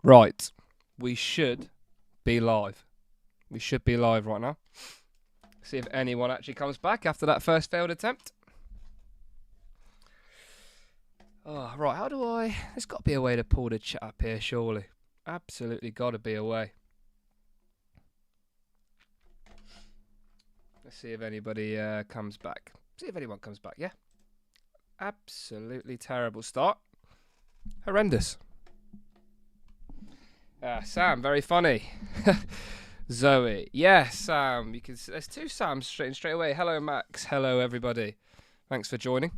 Right, we should be live. We should be live right now. See if anyone actually comes back after that first failed attempt. Oh, right, how do I... There's got to be a way to pull the chat up here, surely. Absolutely got to be a way. Let's see if anybody comes back. See if anyone comes back, yeah? Absolutely terrible start. Horrendous. Sam, very funny. Zoe. Yes, Sam. You can. There's two Sams straight away. Hello, Max. Hello, everybody. Thanks for joining.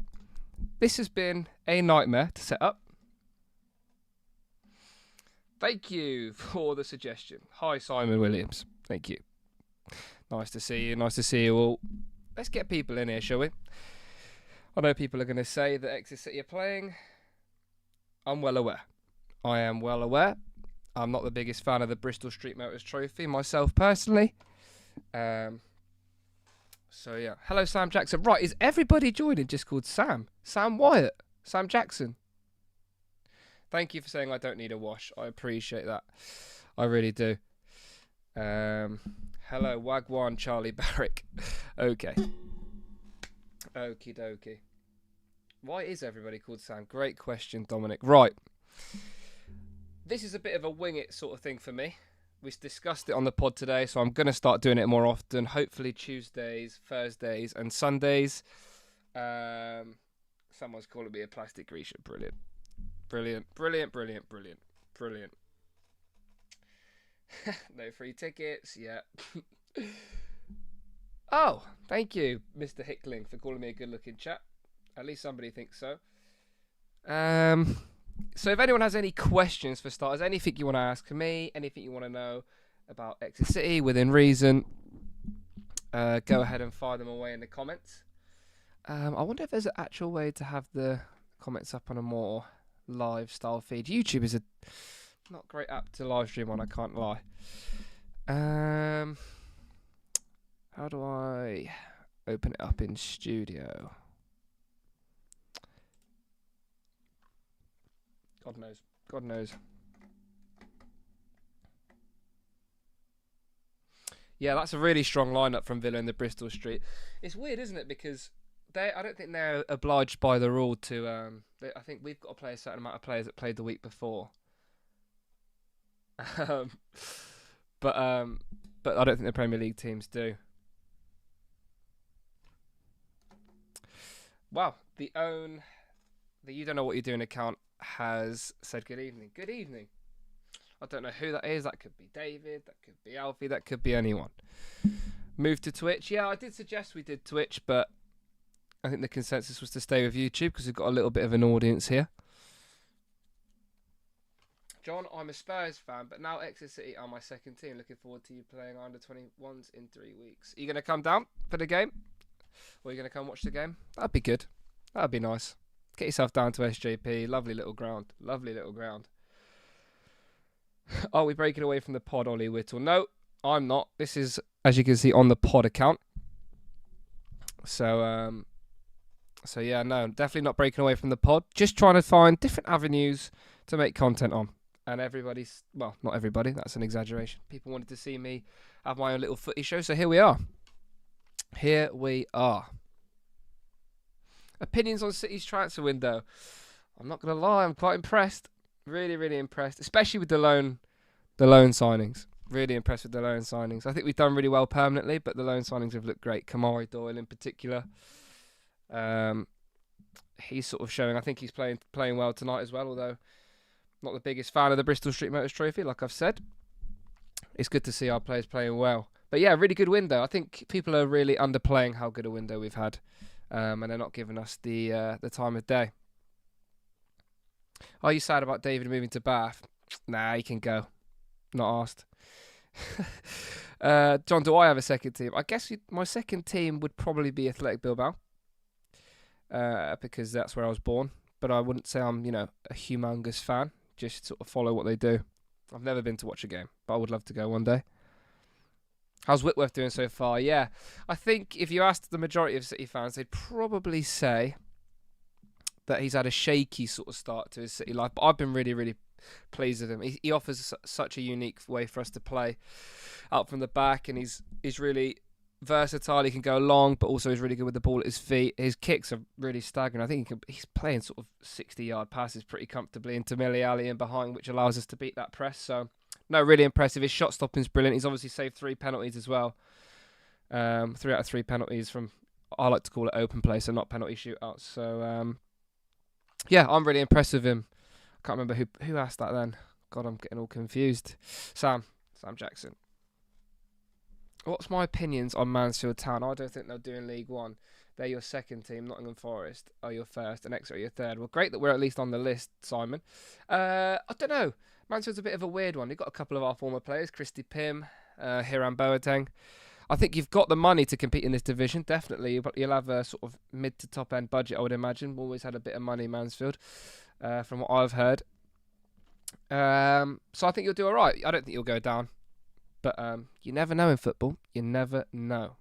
This has been a nightmare to set up. Thank you for the suggestion. Hi, Simon Williams. Thank you. Nice to see you. Nice to see you all. Let's get people in here, shall we? I know people are going to say that Exeter City are playing. I'm well aware. I am well aware. I'm not the biggest fan of the Bristol Street Motors Trophy myself personally. So yeah. Hello, Sam Jackson. Right, is everybody joining just called Sam? Sam Wyatt. Sam Jackson. Thank you for saying I don't need a wash. I appreciate that. I really do. Hello, Wagwan Charlie Barrick. Okay. Okie dokie. Why is everybody called Sam? Great question, Dominic. Right. This is a bit of a wing it sort of thing for me. We discussed it on the pod today, so I'm going to start doing it more often. Hopefully Tuesdays, Thursdays and Sundays. Someone's calling me a plastic Grisha. Brilliant. Brilliant, brilliant, brilliant, brilliant, brilliant. No free tickets, yeah. Oh, thank you, Mr. Hickling, for calling me a good-looking chap. At least somebody thinks so. So if anyone has any questions for starters, anything you want to ask me, anything you want to know about Exeter City within reason, go ahead and fire them away in the comments. I wonder if there's an actual way to have the comments up on a more live style feed. YouTube is a not great app to live stream on, I can't lie. How do I open it up in studio? God knows. God knows. Yeah, that's a really strong lineup from Villa in the Bristol Street. It's weird, isn't it? Because I don't think they're obliged by the rule to. I think we've got to play a certain amount of players that played the week before. But I don't think the Premier League teams do. Wow, the You Don't Know What You're Doing account has said good evening. Good evening. I don't know who that is. That could be David. That could be Alfie. That could be anyone. Move to Twitch. Yeah, I did suggest we did Twitch, but I think the consensus was to stay with YouTube because we've got a little bit of an audience here. John, I'm a Spurs fan, but now Exeter City are my second team. Looking forward to you playing under 21s in 3 weeks. Are you going to come down for the game? Or are you going to come watch the game? That'd be good. That'd be nice. Get yourself down to SJP. Lovely little ground. Lovely little ground. Are we breaking away from the pod, Ollie Whittle? No, I'm not. This is, as you can see, on the pod account. So yeah, no, definitely not breaking away from the pod. Just trying to find different avenues to make content on. And everybody's, well, not everybody, that's an exaggeration. People wanted to see me have my own little footy show, so here we are. Here we are. Opinions on City's transfer window. I'm not going to lie, I'm quite impressed. Really, really impressed. Especially with the loan signings. Really impressed with the loan signings. I think we've done really well permanently, but the loan signings have looked great. Kamari Doyle in particular. He's sort of showing, I think he's playing well tonight as well, although not the biggest fan of the Bristol Street Motors Trophy, like I've said. It's good to see our players playing well. But yeah, really good window. I think people are really underplaying how good a window we've had. And they're not giving us the time of day. Are you sad about David moving to Bath? Nah, he can go. Not asked. John, do I have a second team? I guess my second team would probably be Athletic Bilbao. Because that's where I was born. But I wouldn't say I'm, a humongous fan. Just sort of follow what they do. I've never been to watch a game, but I would love to go one day. How's Whitworth doing so far? Yeah, I think if you asked the majority of City fans, they'd probably say that he's had a shaky sort of start to his City life. But I've been really, really pleased with him. He offers such a unique way for us to play out from the back, and he's really versatile. He can go long, but also he's really good with the ball at his feet. His kicks are really staggering. I think he's playing sort of 60-yard passes pretty comfortably into Millie Alley and behind, which allows us to beat that press. So, no, really impressive. His shot stopping's brilliant. He's obviously saved 3 penalties as well. 3 out of 3 penalties from, I like to call it open play, so not penalty shootouts. So, yeah, I'm really impressed with him. I can't remember who asked that then. God, I'm getting all confused. Sam Jackson. What's my opinions on Mansfield Town? I don't think they'll do in League One. They're your second team. Nottingham Forest are your first, and Exeter are your third. Well, great that we're at least on the list, Simon. I don't know. Mansfield's a bit of a weird one. You've got a couple of our former players, Christy Pym, Hiram Boateng. I think you've got the money to compete in this division, definitely. But you'll have a sort of mid to top end budget, I would imagine. Always had a bit of money, Mansfield, from what I've heard. So I think you'll do all right. I don't think you'll go down. But you never know in football. You never know.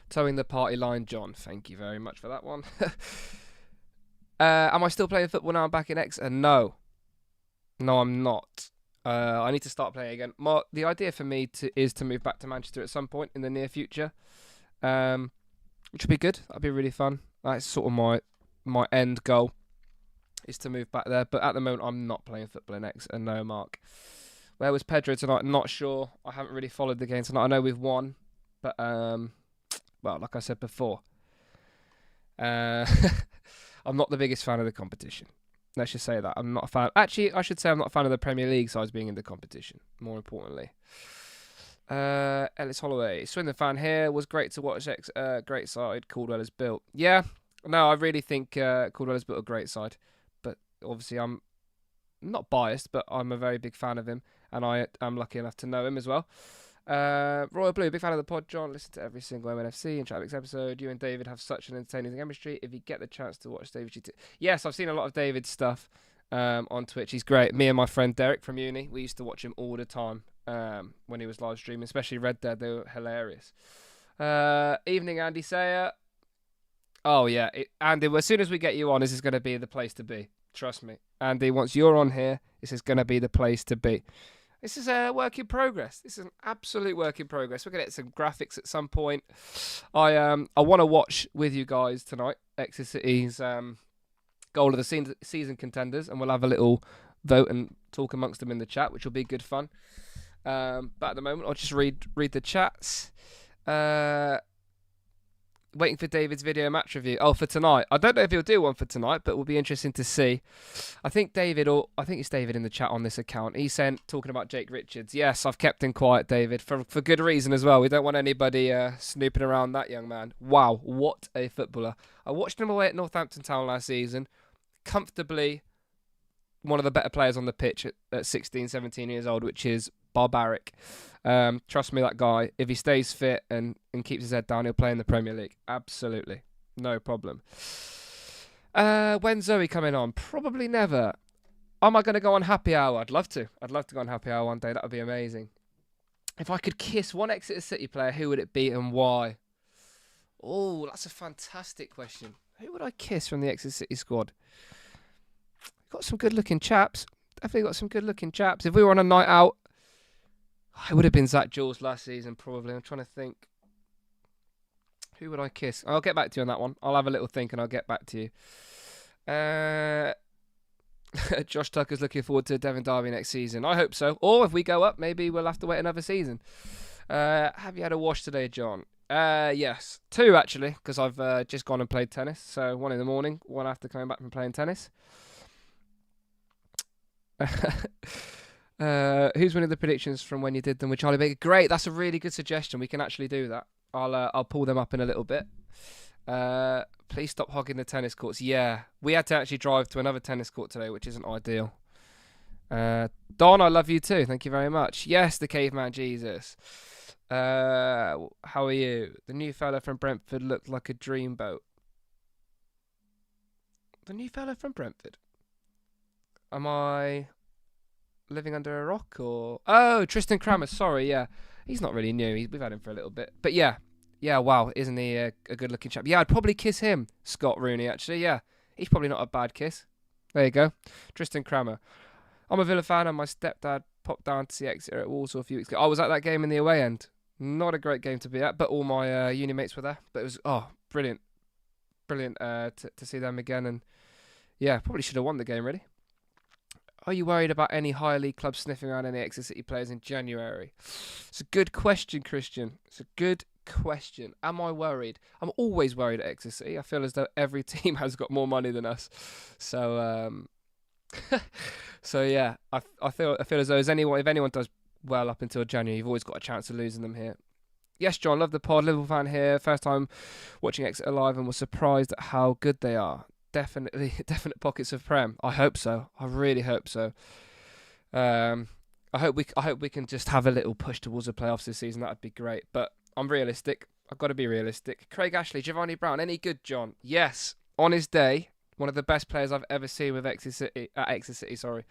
Towing the party line, John. Thank you very much for that one. Am I still playing football now I'm back in Exeter? No. No, I'm not. I need to start playing again. The idea for me is to move back to Manchester at some point in the near future, which would be good. That'd be really fun. That's sort of my end goal, is to move back there. But at the moment, I'm not playing football in Exeter. No, Mark. Where was Pedro tonight? Not sure. I haven't really followed the game tonight. I know we've won, but well, like I said before, I'm not the biggest fan of the competition. Let's just say that. I'm not a fan. Actually, I should say I'm not a fan of the Premier League sides being in the competition, more importantly. Ellis Holloway. Swindon fan here. Was great to watch. Great side Caldwell has built. Yeah. No, I really think Caldwell has built a great side. But obviously I'm not biased, but I'm a very big fan of him. And I am lucky enough to know him as well. Royal Blue, big fan of the pod, John. Listen to every single MNFC and Traffic's episode. You and David have such an entertaining chemistry. If you get the chance to watch David, yes, I've seen a lot of David's stuff on Twitch. He's great. Me and my friend Derek from uni, we used to watch him all the time when he was live streaming, especially Red Dead. They were hilarious. Evening, Andy Sayer. Oh yeah, Andy. As soon as we get you on, this is going to be the place to be. Trust me, Andy. Once you're on here, this is going to be the place to be. This is a work in progress. This is an absolute work in progress. We're going to get some graphics at some point. I want to watch with you guys tonight Exeter City's goal of the season contenders, and we'll have a little vote and talk amongst them in the chat, which will be good fun. But at the moment, I'll just read the chats. Waiting for David's video match review. Oh, for tonight. I don't know if he'll do one for tonight, but it will be interesting to see. I think it's David in the chat on this account. He sent talking about Jake Richards. Yes, I've kept him quiet, David, for good reason as well. We don't want anybody snooping around that young man. Wow, what a footballer. I watched him away at Northampton Town last season. Comfortably one of the better players on the pitch at 16, 17 years old, which is barbaric. Trust me, that guy, if he stays fit and keeps his head down, he'll play in the Premier League. Absolutely. No problem. When's Zoe coming on? Probably never. Am I going to go on Happy Hour? I'd love to. I'd love to go on Happy Hour one day. That would be amazing. If I could kiss one Exeter City player, who would it be and why? Oh, that's a fantastic question. Who would I kiss from the Exeter City squad? Got some good-looking chaps. Definitely got some good-looking chaps. If we were on a night out, it would have been Zach Jules last season, probably. I'm trying to think. Who would I kiss? I'll get back to you on that one. I'll have a little think and I'll get back to you. Josh Tucker's looking forward to Devon Derby next season. I hope so. Or if we go up, maybe we'll have to wait another season. Have you had a wash today, John? Yes. 2, actually, because I've just gone and played tennis. So 1 in the morning, 1 after coming back from playing tennis. Who's winning the predictions from when you did them with Charlie Baker? Great, that's a really good suggestion. We can actually do that. I'll pull them up in a little bit. Please stop hogging the tennis courts. Yeah, we had to actually drive to another tennis court today, which isn't ideal. Don, I love you too. Thank you very much. Yes, the caveman Jesus. How are you? The new fella from Brentford looked like a dreamboat. The new fella from Brentford. Am I living under a rock or... Oh, Tristan Kramer, sorry, yeah. He's not really new. We've had him for a little bit. But yeah, wow, isn't he a good-looking chap? Yeah, I'd probably kiss him, Scott Rooney, actually, yeah. He's probably not a bad kiss. There you go. Tristan Crammer. I'm a Villa fan and my stepdad popped down to see Exeter at Walsall a few weeks ago. I was at that game in the away end. Not a great game to be at, but all my uni mates were there. But it was, brilliant. Brilliant to see them again. And yeah, probably should have won the game, really. Are you worried about any higher league clubs sniffing around any Exeter City players in January? It's a good question, Christian. It's a good question. Am I worried? I'm always worried at Exeter City. I feel as though every team has got more money than us. So, so yeah, I feel as though if anyone does well up until January, you've always got a chance of losing them here. Yes, John, love the pod. Liverpool fan here. First time watching Exeter live and was surprised at how good they are. Definite pockets of Prem. I hope so. I really hope so. I hope we can just have a little push towards the playoffs this season. That'd be great. But I'm realistic. I've got to be realistic. Craig Ashley, Giovanni Brown, any good, John? Yes. On his day, one of the best players I've ever seen with Exeter City. Sorry,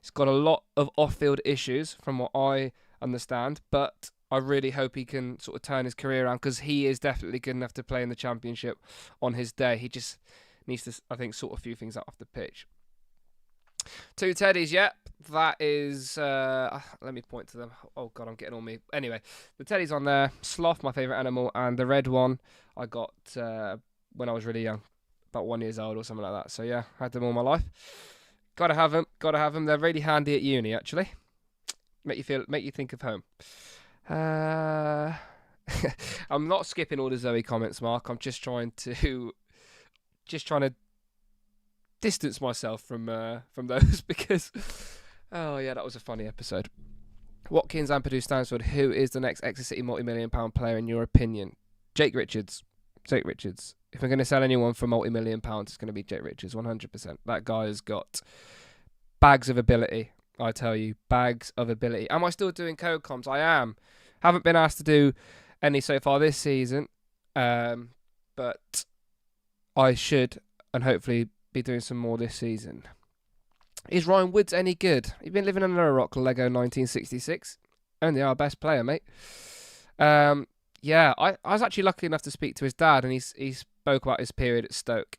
he's got a lot of off-field issues, from what I understand. But I really hope he can sort of turn his career around, because he is definitely good enough to play in the Championship on his day. He just needs to, I think, sort a few things out off the pitch. 2 teddies, yep. That is, let me point to them. Oh, God, I'm getting all me. Anyway, the teddy's on there. Sloth, my favourite animal. And the red one I got when I was really young. About 1 year old or something like that. So, yeah, had them all my life. Gotta have them. They're really handy at uni, actually. Make you think of home. I'm not skipping all the Zoe comments, Mark. I'm just trying to distance myself from those, because that was a funny episode. Watkins, Ampadu, Stansford. Who is the next Exeter City multi-million-pound player in your opinion? Jake Richards. If I'm going to sell anyone for multi-million pounds, it's going to be Jake Richards, 100%. That guy has got bags of ability. I tell you, bags of ability. Am I still doing code comms? I am. Haven't been asked to do any so far this season, but I should, and hopefully be doing some more this season. Is Ryan Woods any good? You've been living under a rock, Lego 1966. Only our best player, mate. Yeah, I was actually lucky enough to speak to his dad, and he spoke about his period at Stoke.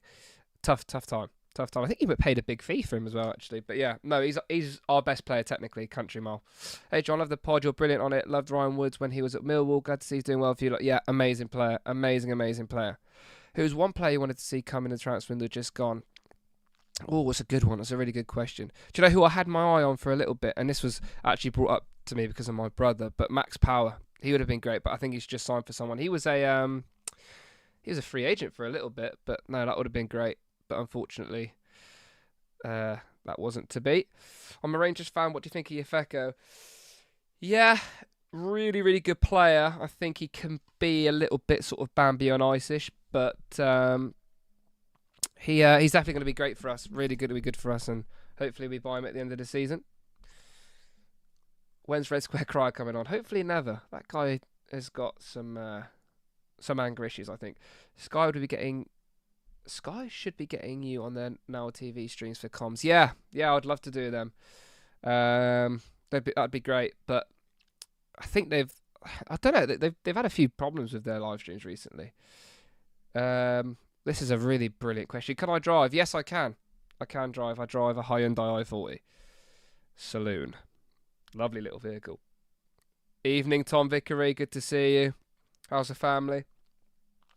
Tough time. I think he paid a big fee for him as well, actually. But yeah, no, he's our best player technically, country mile. Hey John, love the pod. You're brilliant on it. Loved Ryan Woods when he was at Millwall. Glad to see he's doing well for you. Yeah, amazing player. Amazing player. Who's one player you wanted to see come in the transfer window just gone? Oh, it's a good one. That's a really good question. Do you know who I had my eye on for a little bit? And this was actually brought up to me because of my brother. But Max Power, he would have been great. But I think he's just signed for someone. He was a free agent for a little bit. But no, that would have been great. But unfortunately, that wasn't to be. I'm a Rangers fan. What do you think of Yefeko? Yeah, really, really good player. I think he can be a little bit sort of Bambi on ice-ish. But he's definitely going to be great for us. Really going to be good for us, and hopefully we buy him at the end of the season. When's Red Square Cry coming on? Hopefully never. That guy has got some anger issues, I think. Sky should be getting you on their Now TV streams for comms. Yeah, I'd love to do them. That'd be great. But I think they've had a few problems with their live streams recently. This is a really brilliant question. Can I drive? Yes, I can. I can drive. I drive a Hyundai i40 Saloon. Lovely little vehicle. Evening, Tom Vickery. Good to see you. How's the family?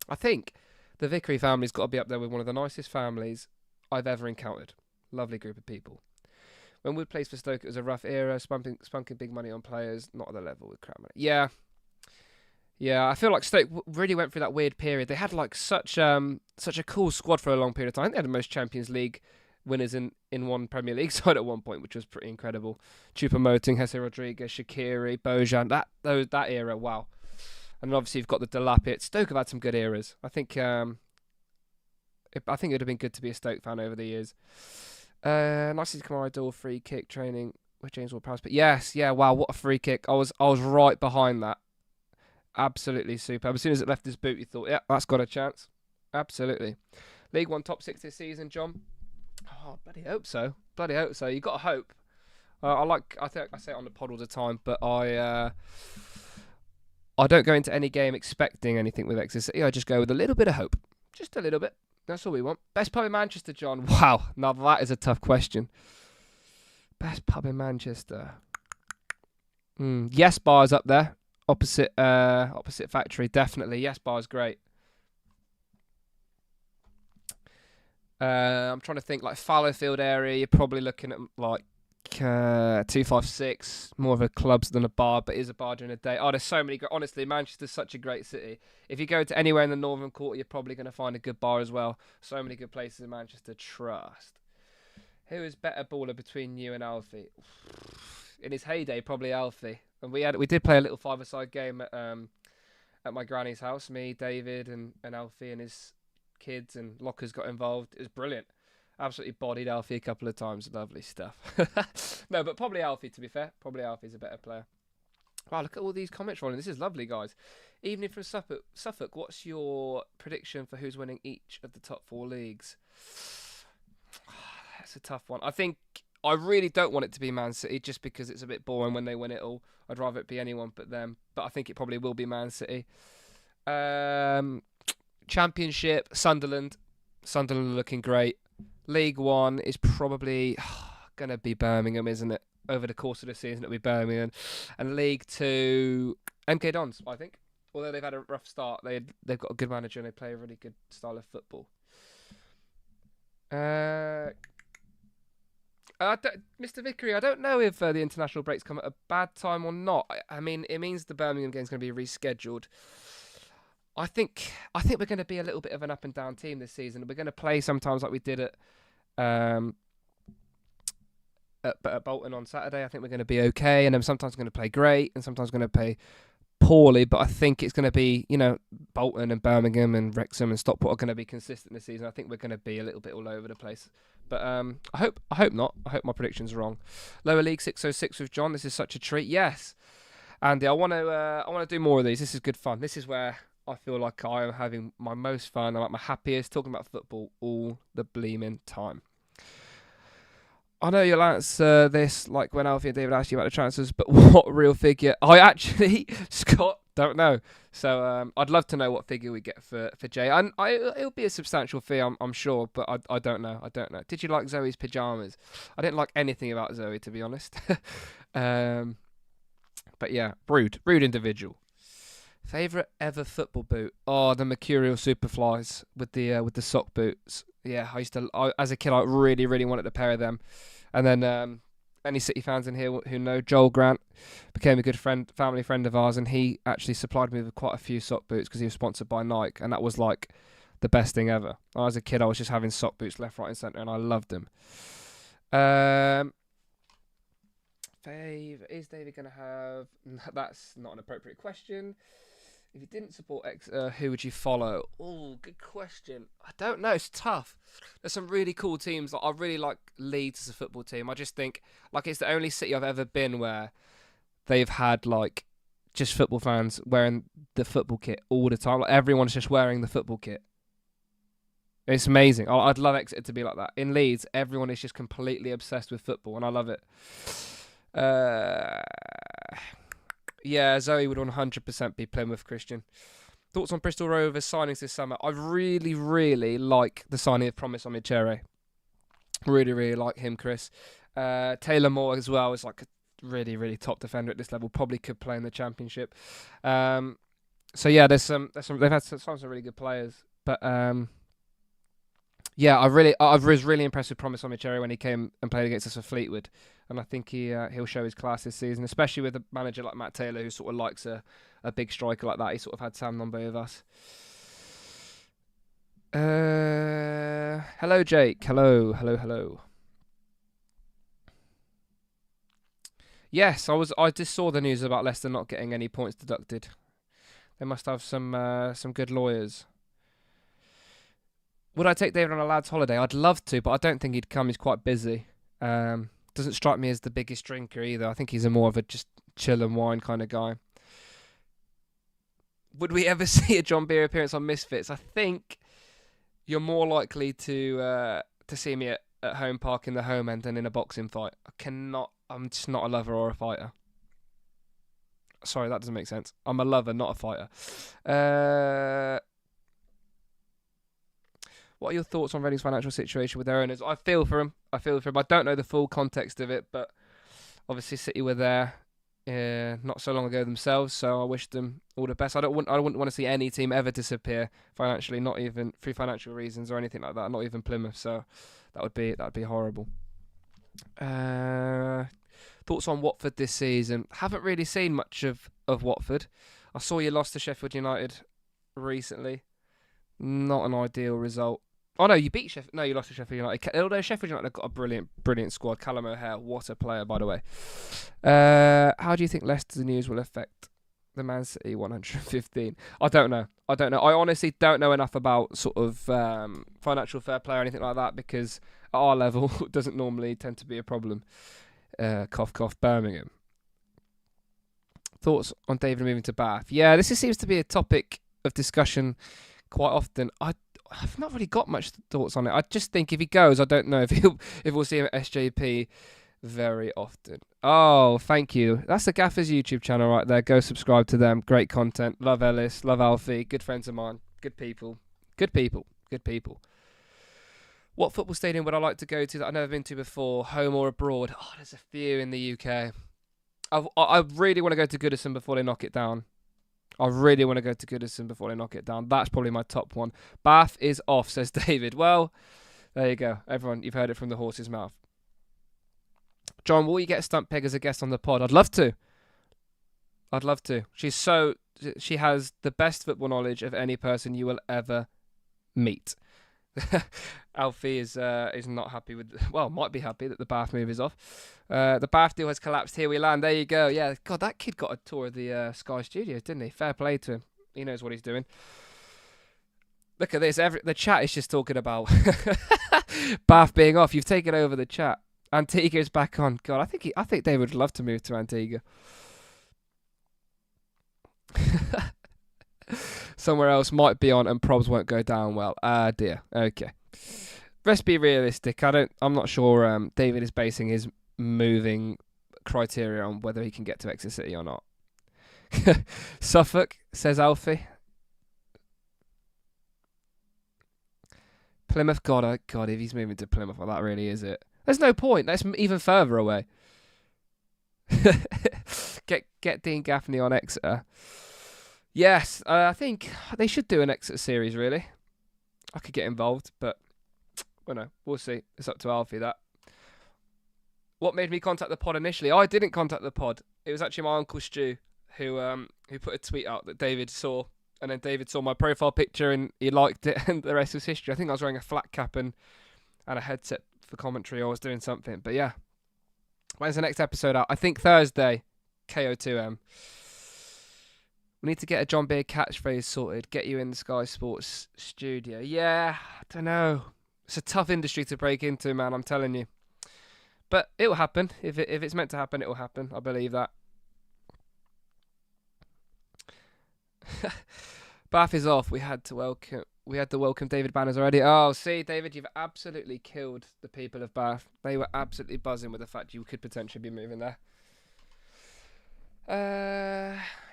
I think the Vickery family's got to be up there with one of the nicest families I've ever encountered. Lovely group of people. When Wood plays for Stoke, it was a rough era, spunking big money on players, not at the level with Crammer. Yeah, I feel like Stoke really went through that weird period. They had like such a cool squad for a long period of time. I think they had the most Champions League winners in one Premier League side at one point, which was pretty incredible. Choupo-Moting, Jesse Rodriguez, Shaqiri, Bojan, that era, wow. And obviously you've got the Delapit. Stoke have had some good eras. I think it would have been good to be a Stoke fan over the years. Nice to see Kamara free kick training with James Ward-Prowse. But yes, wow, what a free kick. I was right behind that. Absolutely superb. As soon as it left his boot, you thought, yeah, that's got a chance. Absolutely. League One top 6 this season, John? Oh, bloody hope so. You got to hope. I say it on the pod all the time, but I don't go into any game expecting anything with Exeter City. I just go with a little bit of hope. Just a little bit. That's all we want. Best pub in Manchester, John. Wow. Now that is a tough question. Best pub in Manchester. Yes Bar's up there. Opposite Factory, definitely. Yes Bar's great. I'm trying to think, like Fallowfield area, you're probably looking at like 256, more of a clubs than a bar, but is a bar during the day. Oh, there's so many. Honestly, Manchester's such a great city. If you go to anywhere in the Northern Quarter, you're probably going to find a good bar as well. So many good places in Manchester. Trust. Who is better baller between you and Alfie? In his heyday, probably Alfie. And we did play a little five-a-side game at my granny's house. Me, David, and Alfie and his kids and lockers got involved. It was brilliant. Absolutely bodied Alfie a couple of times. Lovely stuff. No, but probably Alfie, to be fair. Probably Alfie's a better player. Wow, look at all these comments rolling. This is lovely, guys. Evening from Suffolk, what's your prediction for who's winning each of the top 4 leagues? That's a tough one. I really don't want it to be Man City just because it's a bit boring when they win it all. I'd rather it be anyone but them. But I think it probably will be Man City. Championship, Sunderland. Sunderland are looking great. League One is probably going to be Birmingham, isn't it? Over the course of the season, it'll be Birmingham. And League Two, MK Dons, I think. Although they've had a rough start, they've got a good manager and they play a really good style of football. Mr. Vickery, I don't know if the international breaks come at a bad time or not. I mean, it means the Birmingham game's going to be rescheduled. I think we're going to be a little bit of an up and down team this season. We're going to play sometimes like we did at Bolton on Saturday. I think we're going to be okay, and then sometimes we're going to play great, and sometimes we're going to play poorly. But I think it's going to be, Bolton and Birmingham and Wrexham and Stockport are going to be consistent this season. I think we're going to be a little bit all over the place. But I hope not. I hope my prediction's wrong. Lower League 606 with John. This is such a treat. Yes, Andy, I want to do more of these. This is good fun. This is where I feel like I am having my most fun. I'm at my happiest talking about football all the bleeming time. I know you'll answer this like when Alfie and David asked you about the transfers, but what real figure? I actually, Scott, don't know. So I'd love to know what figure we get for Jay. And it'll be a substantial fee, I'm sure, but I don't know. Did you like Zoe's pyjamas? I didn't like anything about Zoe, to be honest. But yeah, rude individual. Favourite ever football boot? Oh, the Mercurial Superflies with the sock boots. Yeah, as a kid, I really, really wanted a pair of them. And then any City fans in here who know, Joel Grant became a good family friend of ours, and he actually supplied me with quite a few sock boots because he was sponsored by Nike, and that was like the best thing ever. As a kid, I was just having sock boots left, right, and centre, and I loved them. Is David going to have... That's not an appropriate question. If you didn't support Exeter, who would you follow? Oh, good question. I don't know. It's tough. There's some really cool teams. I really like Leeds as a football team. I just think it's the only city I've ever been where they've had just football fans wearing the football kit all the time. Everyone's just wearing the football kit. It's amazing. I'd love Exeter to be like that. In Leeds, everyone is just completely obsessed with football, and I love it. Yeah, Zoe would 100% be Plymouth, Christian. Thoughts on Bristol Rovers signings this summer? I really, really like the signing of Promise Omichere. Really, really like him, Chris. Taylor Moore as well is like a really, really top defender at this level. Probably could play in the Championship. So yeah, they've had some really good players. But yeah, I was really impressed with Promise Omichere when he came and played against us for Fleetwood. And I think he'll show his class this season, especially with a manager like Matt Taylor, who sort of likes a big striker like that. He sort of had Sam Nombe with us. Hello, Jake. Hello. Yes, I just saw the news about Leicester not getting any points deducted. They must have some good lawyers. Would I take David on a lad's holiday? I'd love to, but I don't think he'd come. He's quite busy. Doesn't strike me as the biggest drinker either. I think he's more of a just chill and wine kind of guy. Would we ever see a Jon Beer appearance on Misfits? I think you're more likely to see me at Home Park in the home end than in a boxing fight. I'm just not a lover or a fighter. Sorry, that doesn't make sense. I'm a lover, not a fighter. What are your thoughts on Reading's financial situation with their owners? I feel for him. I don't know the full context of it, but obviously City were there not so long ago themselves, so I wish them all the best. I wouldn't want to see any team ever disappear financially, not even through financial reasons or anything like that. Not even Plymouth. So that would be horrible. Thoughts on Watford this season? Haven't really seen much of Watford. I saw you lost to Sheffield United recently. Not an ideal result. Oh no, you beat Sheffield. No, you lost to Sheffield United. Although Sheffield United have got a brilliant squad. Callum O'Hare, what a player, by the way. How do you think Leicester's news will affect the Man City 115? I don't know. I honestly don't know enough about sort of financial fair play or anything like that, because at our level it doesn't normally tend to be a problem. Cough, cough, Birmingham. Thoughts on David moving to Bath? Yeah, this seems to be a topic of discussion quite often. I've not really got much thoughts on it. I just think if he goes, I don't know if we'll see him at SJP very often. Oh, thank you. That's the Gaffers YouTube channel right there. Go subscribe to them. Great content. Love Ellis. Love Alfie. Good friends of mine. Good people. What football stadium would I like to go to that I've never been to before, home or abroad? Oh, there's a few in the UK. I really want to go to Goodison before they knock it down. That's probably my top one. Bath is off, says David. Well, there you go. Everyone, you've heard it from the horse's mouth. John, will you get Stunt Peg as a guest on the pod? I'd love to. She has the best football knowledge of any person you will ever meet. Alfie is not happy might be happy that the Bath move is off. The Bath deal has collapsed. Here we land. There you go. Yeah, God, that kid got a tour of the Sky Studios, didn't he? Fair play to him. He knows what he's doing. Look at this. The chat is just talking about Bath being off. You've taken over the chat. Antigua's back on. God, I think David would love to move to Antigua. Somewhere else might be on and probs won't go down well. Ah, dear. Okay. Let's be realistic. I'm not sure David is basing his moving criteria on whether he can get to Exeter City or not. Suffolk, says Alfie. Plymouth, God, if he's moving to Plymouth, well, that really is it. There's no point. That's even further away. Get Dean Gaffney on Exeter. Yes, I think they should do an Exeter series, really. I could get involved, but no, we'll see. It's up to Alfie, that. What made me contact the pod initially? I didn't contact the pod. It was actually my Uncle Stu who put a tweet out that David saw, and then David saw my profile picture and he liked it, and the rest was history. I think I was wearing a flat cap and a headset for commentary, or I was doing something. But yeah, when's the next episode out? I think Thursday, KO2M. We need to get a Jon Beer catchphrase sorted. Get you in the Sky Sports studio. Yeah, I don't know. It's a tough industry to break into, man. I'm telling you. But it will happen. If it's meant to happen, it will happen. I believe that. Bath is off. We had to welcome David Banners already. Oh, see, David, you've absolutely killed the people of Bath. They were absolutely buzzing with the fact you could potentially be moving there.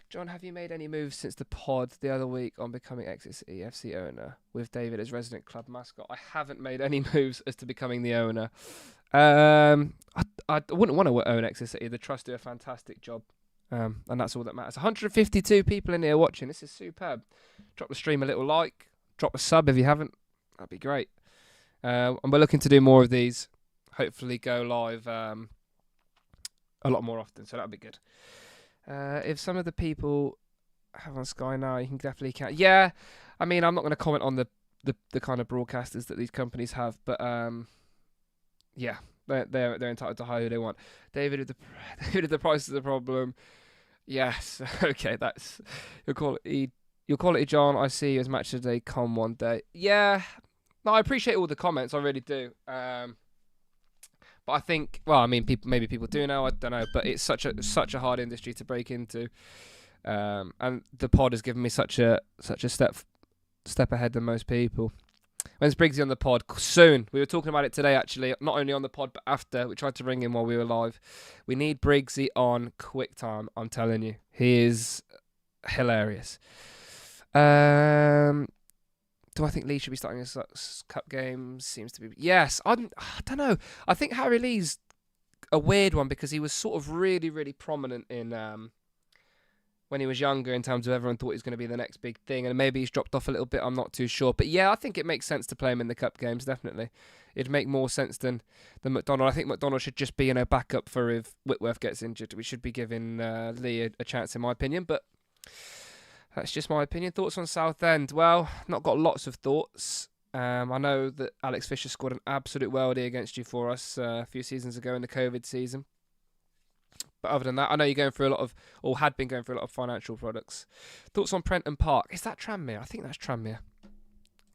John, have you made any moves since the pod the other week on becoming Exeter City FC owner with David as resident club mascot? I haven't made any moves as to becoming the owner. I wouldn't want to own Exeter City. The Trust do a fantastic job, and that's all that matters. 152 people in here watching. This is superb. Drop the stream a little like. Drop a sub if you haven't. That'd be great. And we're looking to do more of these. Hopefully go live a lot more often, so that'd be good. If some of the people have on Sky now, you can definitely count. Yeah, I mean, I'm not going to comment on the kind of broadcasters that these companies have, but yeah, they're entitled to hire who they want. David, if the price is the problem, yes, okay, that's your quality, John. I see you as match of the day. Come one day, yeah. No, I appreciate all the comments, I really do. But I think, well, I mean, maybe people do know, I don't know, but it's such a hard industry to break into, and the pod has given me such a step ahead than most people. When's Briggsy on the pod? Soon. We were talking about it today, actually, not only on the pod but after. We tried to ring him while we were live. We need Briggsy on quick time. I'm telling you, he is hilarious. Do I think Lee should be starting his cup games? Seems to be yes. I don't know. I think Harry Lee's a weird one because he was sort of really, really prominent in when he was younger in terms of everyone thought he was going to be the next big thing, and maybe he's dropped off a little bit. I'm not too sure, but yeah, I think it makes sense to play him in the cup games. Definitely, it'd make more sense than McDonald. I think McDonald should just be backup for if Whitworth gets injured. We should be giving Lee a chance, in my opinion, but that's just my opinion. Thoughts on Southend? Well, not got lots of thoughts. I know that Alex Fisher scored an absolute worldie against you for us a few seasons ago in the COVID season. But other than that, I know you're going through a lot of, or had been going through a lot of financial products. Thoughts on Prenton Park? Is that Tranmere? I think that's Tranmere.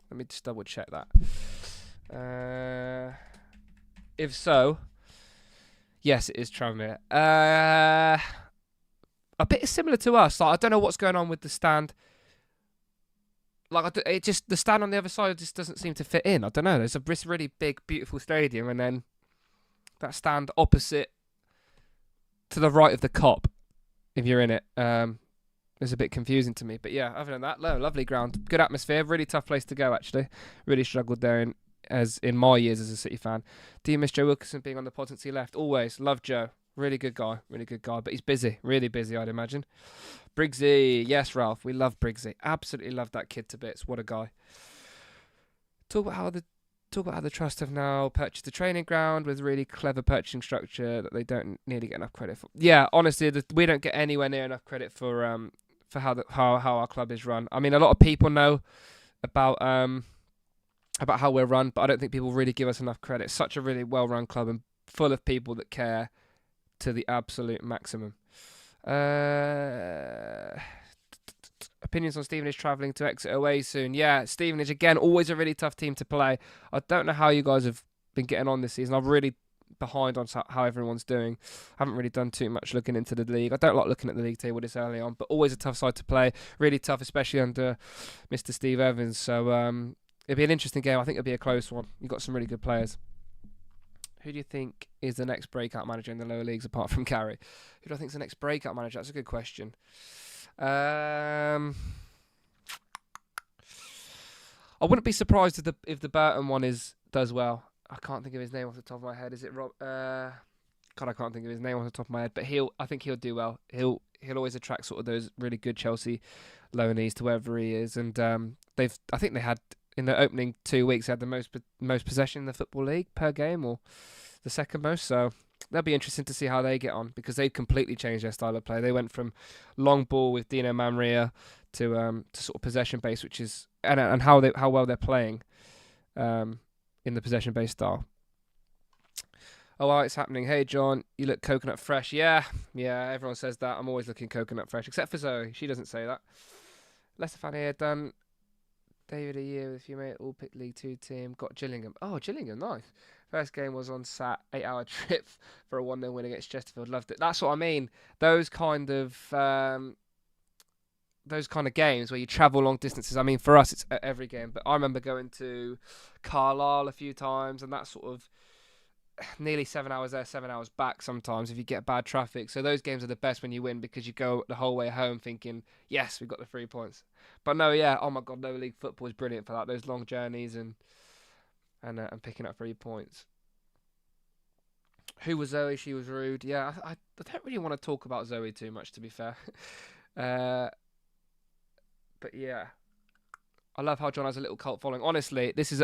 Let me just double check that. If so, yes, it is Tranmere. A bit similar to us. Like, I don't know what's going on with the stand. Like, the stand on the other side just doesn't seem to fit in. I don't know. There's this really big, beautiful stadium, and then that stand opposite, to the right of the Kop, if you're in it, is a bit confusing to me. But yeah, other than that, lovely ground, good atmosphere, really tough place to go. Actually, really struggled there in my years as a City fan. Do you miss Joe Wilkinson being on the pod since he left? Always, love Joe. Really good guy, but he's busy, really busy, I'd imagine. Briggsy, yes, Ralph, we love Briggsy. Absolutely love that kid to bits. What a guy. Talk about how the Trust have now purchased a training ground with really clever purchasing structure that they don't nearly get enough credit for. Yeah, honestly, we don't get anywhere near enough credit for how our club is run. I mean, a lot of people know about how we're run, but I don't think people really give us enough credit. It's such a really well-run club and full of people that care to the absolute maximum. Opinions on Stevenage travelling to Exeter away soon. Yeah, Stevenage, again, always a really tough team to play. I don't know how you guys have been getting on this season. I'm really behind on how everyone's doing. I haven't really done too much looking into the league. I don't like looking at the league table this early on, but always a tough side to play. Really tough, especially under Mr. Steve Evans. So it'll be an interesting game. I think it'll be a close one. You've got some really good players. Who do you think is the next breakout manager in the lower leagues apart from Carey? Who do I think is the next breakout manager? That's a good question. I wouldn't be surprised if the Burton one does well. I can't think of his name off the top of my head. Is it Rob? God, I can't think of his name off the top of my head. But I think he'll do well. He'll always attract sort of those really good Chelsea loanees to wherever he is. And I think they had in the opening 2 weeks they had the most possession in the Football League per game, or the second most. So that'll be interesting to see how they get on, because they've completely changed their style of play. They went from long ball with Dino Mamria to sort of possession based, which is and how well they're playing in the possession based style. Oh, wow, it's happening. Hey, John, you look coconut fresh. Yeah, everyone says that. I'm always looking coconut fresh, except for Zoe. She doesn't say that. Leicester fan here, done David a year with you, mate. All picked League 2 team. Got Gillingham. Oh, Gillingham, nice. First game was on Sat, 8-hour trip for a 1-0 win against Chesterfield. Loved it. That's what I mean. Those kind of games where you travel long distances. I mean, for us, it's every game. But I remember going to Carlisle a few times, and that's sort of nearly 7 hours there, 7 hours back sometimes if you get bad traffic. So those games are the best when you win, because you go the whole way home thinking, yes, we got the 3 points. But no, yeah, oh my God, lower league football is brilliant for that. Those long journeys and picking up 3 points. Who was Zoe? She was rude. Yeah, I don't really want to talk about Zoe too much, to be fair. But yeah, I love how John has a little cult following. Honestly, this is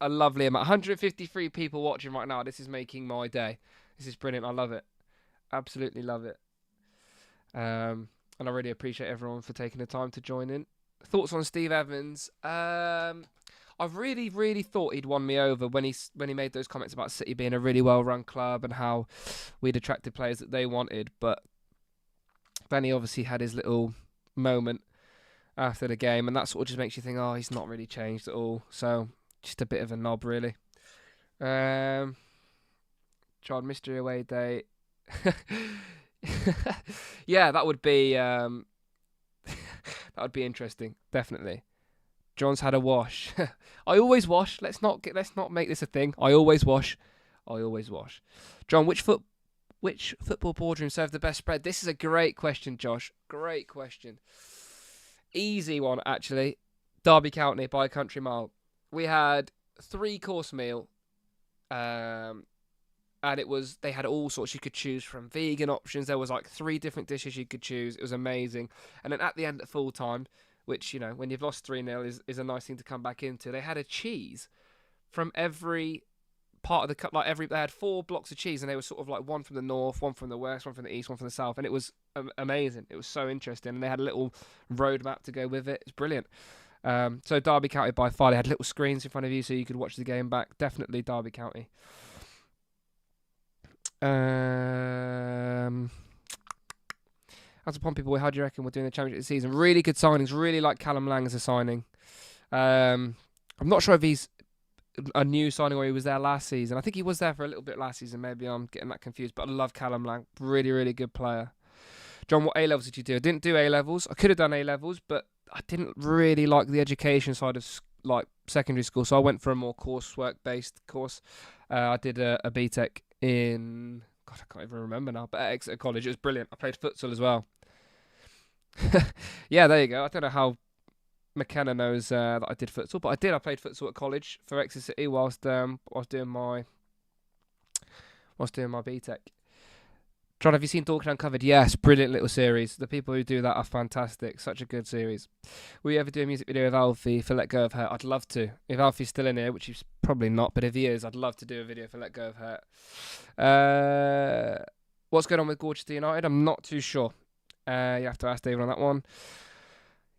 a lovely amount. 153 people watching right now. This is making my day. This is brilliant. I love it. Absolutely love it. And I really appreciate everyone for taking the time to join in. Thoughts on Steve Evans? I really, really thought he'd won me over when he made those comments about City being a really well-run club and how we'd attracted players that they wanted. But then he obviously had his little moment after the game, and that sort of just makes you think, oh, he's not really changed at all. So just a bit of a knob, really. John, mystery away day. Yeah, that would be interesting, definitely. John's had a wash. I always wash. Let's not make this a thing. I always wash. John, which football boardroom served the best spread? This is a great question, Josh. Great question. Easy one, actually. Derby County by a country mile. We had 3-course meal, and they had all sorts you could choose from. Vegan options. There was like 3 different dishes you could choose. It was amazing. And then at the end at full time, which, when you've lost 3-0 is a nice thing to come back into, they had a cheese from every part of the cup. They had 4 blocks of cheese, and they were sort of like one from the north, one from the west, one from the east, one from the south, and it was amazing. It was so interesting, and they had a little roadmap to go with it. It's brilliant. So Derby County by far. They had little screens in front of you so you could watch the game back. Definitely Derby County. As a Pompey boy, how do you reckon we're doing the championship season? Really good signings. Really like Callum Lang as a signing. I'm not sure if he's a new signing or he was there last season. I think he was there for a little bit last season. Maybe I'm getting that confused. But I love Callum Lang. Really, really good player. John, what A-levels did you do? I didn't do A-levels. I could have done A-levels, but I didn't really like the education side of secondary school. So I went for a more coursework-based course. I did a BTEC in... God, I can't even remember now. But at Exeter College, it was brilliant. I played futsal as well. Yeah, there you go. I don't know how McKenna knows that I did futsal, but I did. I played futsal at college for Exeter City whilst I was doing my BTEC. John, have you seen Dorking Uncovered? Yes, brilliant little series. The people who do that are fantastic. Such a good series. Will you ever do a music video with Alfie for Let Go of Hurt? I'd love to. If Alfie's still in here, which he's probably not, but if he is, I'd love to do a video for Let Go of Hurt. What's going on with Gorchester United? I'm not too sure. You have to ask David on that one.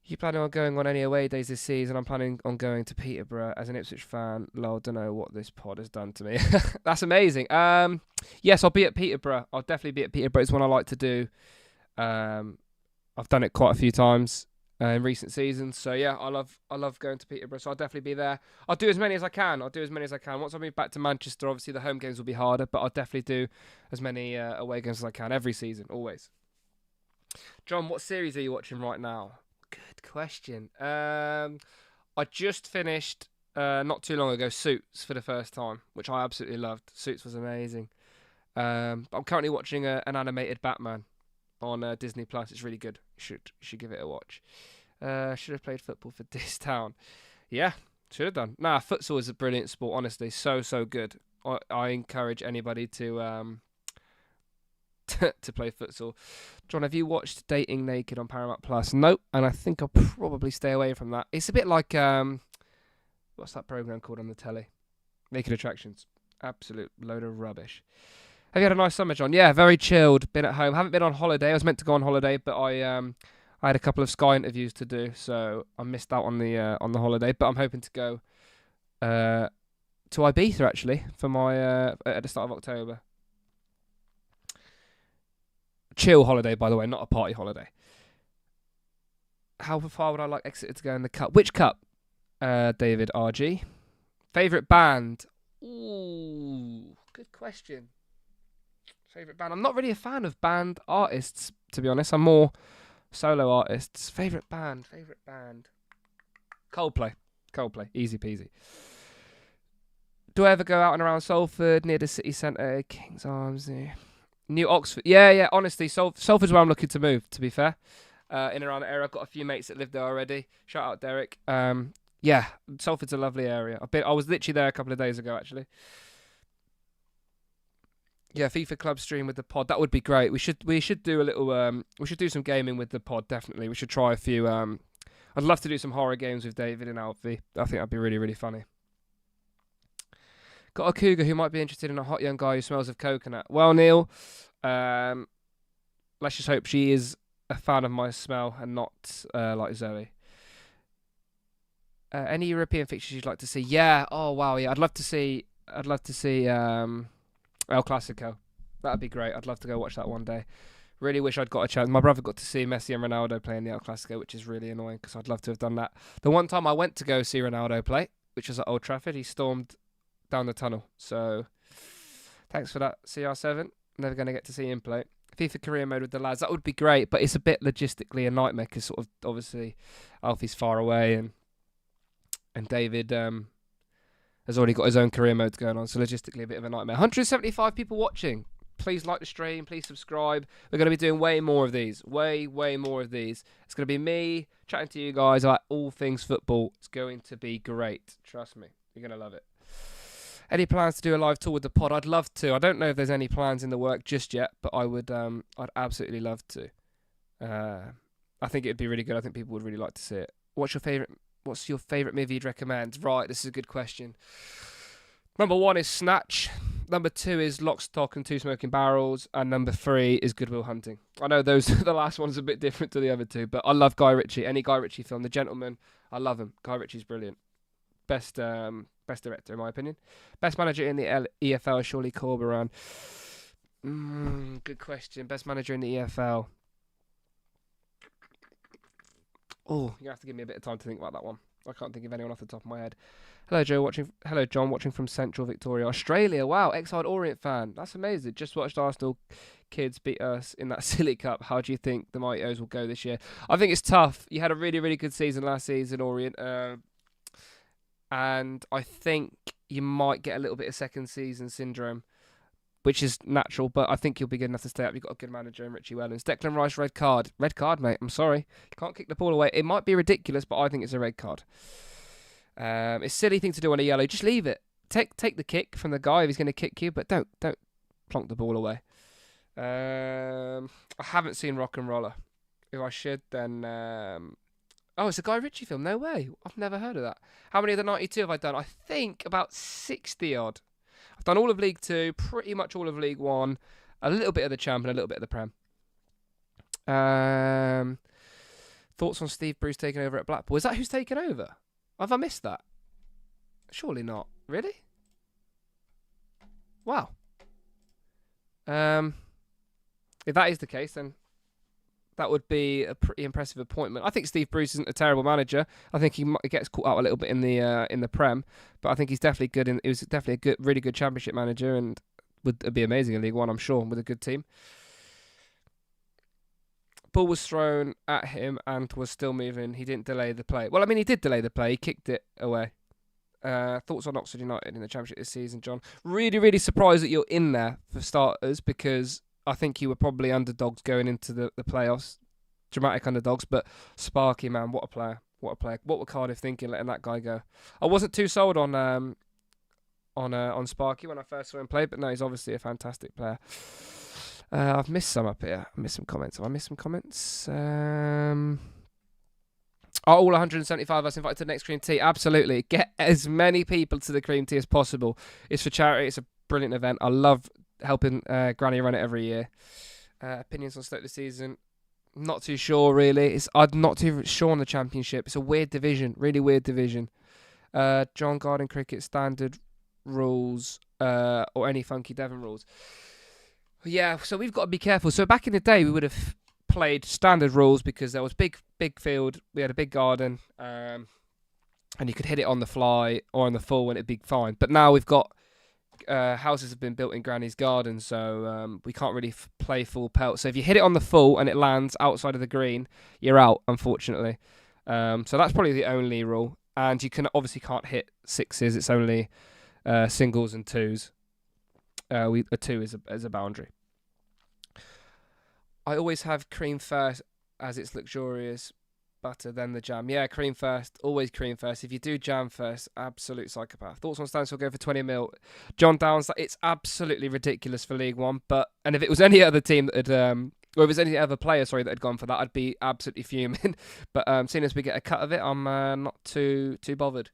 You planning on going on any away days this season? I'm planning on going to Peterborough as an Ipswich fan. Lol, don't know what this pod has done to me. That's amazing. Yes, I'll be at Peterborough. I'll definitely be at Peterborough. It's one I like to do. I've done it quite a few times in recent seasons. So yeah, I love going to Peterborough. So I'll definitely be there. I'll do as many as I can. Once I move back to Manchester, obviously the home games will be harder, but I'll definitely do as many away games as I can every season, always. John, what series are you watching right now? Good question. I just finished not too long ago Suits for the first time, which I absolutely loved. Suits was amazing. I'm currently watching an animated Batman on Disney Plus. It's really good. You should give it a watch. Should have played football for this town. Yeah, should have done. Nah, futsal is a brilliant sport. Honestly, so good. I encourage anybody to play futsal. John, have you watched Dating Naked on Paramount Plus? Nope, and I think I'll probably stay away from that. It's a bit like what's that program called on the telly? Naked Attractions. Absolute load of rubbish. Have you had a nice summer, John? Yeah, very chilled. Been at home. Haven't been on holiday. I was meant to go on holiday, but I had a couple of Sky interviews to do, so I missed out on the holiday. But I'm hoping to go to Ibiza actually for my at the start of October. Chill holiday, by the way, not a party holiday. How far would I like Exeter to go in the cup? Which cup? David RG. Favourite band? Ooh, good question. Favourite band? I'm not really a fan of band artists, to be honest. I'm more solo artists. Favourite band? Coldplay. Easy peasy. Do I ever go out and around Salford, near the city centre, King's Arms? New Oxford. Yeah, honestly, Salford's where I'm looking to move, to be fair. In and around the area. I've got a few mates that live there already. Shout out Derek. Yeah, Salford's a lovely area. I was literally there a couple of days ago, actually. Yeah, FIFA Club stream with the pod. That would be great. We should do a little. We should do some gaming with the pod. Definitely, we should try a few. I'd love to do some horror games with David and Alfie. I think that'd be really, really funny. Got a cougar who might be interested in a hot young guy who smells of coconut. Well, Neil, let's just hope she is a fan of my smell and not like Zoe. Any European fixtures you'd like to see? Yeah. Oh wow. Yeah. I'd love to see El Clasico. That'd be great. I'd love to go watch that one day. Really wish I'd got a chance. My brother got to see Messi and Ronaldo play in the El Clasico, which is really annoying because I'd love to have done that. The one time I went to go see Ronaldo play, which was at Old Trafford, he stormed down the tunnel. So thanks for that, CR7. Never going to get to see him play. FIFA career mode with the lads. That would be great, but it's a bit logistically a nightmare because sort of obviously Alfie's far away and David has already got his own career modes going on, so logistically a bit of a nightmare. 175 people watching. Please like the stream. Please subscribe. We're going to be doing way more of these. Way more of these. It's going to be me chatting to you guys about all things football. It's going to be great. Trust me. You're going to love it. Any plans to do a live tour with the pod? I'd love to. I don't know if there's any plans in the work just yet, but I would. I'd absolutely love to. I think it'd be really good. I think people would really like to see it. What's your favourite movie you'd recommend? Right, this is a good question. Number 1 is Snatch. Number 2 is Lock, Stock and Two Smoking Barrels. And number 3 is Good Will Hunting. I know the last one's a bit different to the other two, but I love Guy Ritchie. Any Guy Ritchie film. The Gentleman, I love him. Guy Ritchie's brilliant. Best director, in my opinion. Best manager in the EFL, surely Corberan. Good question. Best manager in the EFL. Oh, you have to give me a bit of time to think about that one. I can't think of anyone off the top of my head. Hello, John, watching from Central Victoria, Australia. Wow, Exiled Orient fan. That's amazing. Just watched Arsenal kids beat us in that silly cup. How do you think the Mighty O's will go this year? I think it's tough. You had a really, really good season last season, Orient. And I think you might get a little bit of second season syndrome, which is natural, but I think you'll be good enough to stay up. You've got a good manager in Richie Wellens. Declan Rice, red card. Red card, mate. I'm sorry. You can't kick the ball away. It might be ridiculous, but I think it's a red card. It's a silly thing to do on a yellow. Just leave it. Take the kick from the guy if he's going to kick you, but don't plonk the ball away. I haven't seen Rock and Roller. If I should, then... Oh, it's a Guy Ritchie film. No way. I've never heard of that. How many of the 92 have I done? I think about 60 odd. I've done all of League 2, pretty much all of League 1, a little bit of the Champ and a little bit of the Prem. Thoughts on Steve Bruce taking over at Blackpool? Is that who's taken over? Have I missed that? Surely not. Really? Wow. If that is the case, then that would be a pretty impressive appointment. I think Steve Bruce isn't a terrible manager. I think he gets caught out a little bit in the Prem, but I think he's definitely good. He was definitely a really good Championship manager, and would be amazing in League 1, I'm sure, with a good team. Ball was thrown at him and was still moving. He didn't delay the play. Well, I mean, he did delay the play. He kicked it away. Thoughts on Oxford United in the Championship this season, John? Really, really surprised that you're in there for starters, because I think you were probably underdogs going into the playoffs. Dramatic underdogs, but Sparky, man, what a player. What a player. What were Cardiff thinking letting that guy go? I wasn't too sold on Sparky when I first saw him play, but no, he's obviously a fantastic player. I've missed some up here. I missed some comments. Have I missed some comments? Are all 175 of us invited to the next Cream Tea? Absolutely. Get as many people to the Cream Tea as possible. It's for charity. It's a brilliant event. I love helping Granny run it every year. Opinions on Stoke this season? Not too sure, really. I'm not too sure on the Championship. It's a weird division. Really weird division. John Garden Cricket standard rules or any funky Devon rules. Yeah, so we've got to be careful. So back in the day, we would have played standard rules because there was big field. We had a big garden, and you could hit it on the fly or on the full and it'd be fine. But now we've got houses have been built in Granny's garden, so we can't really play full pelt. So if you hit it on the full and it lands outside of the green, you're out, unfortunately. So that's probably the only rule. And you obviously can't hit sixes. It's only singles and twos. A two is a boundary. I always have cream first as it's luxurious butter, then the jam. Yeah, cream first. Always cream first. If you do jam first, absolute psychopath. Thoughts on Stansfield go for 20 mil? John Downs, it's absolutely ridiculous for League One. And if it was any other team that had, or if it was any other player, that had gone for that, I'd be absolutely fuming. But seeing as we get a cut of it, I'm not too bothered.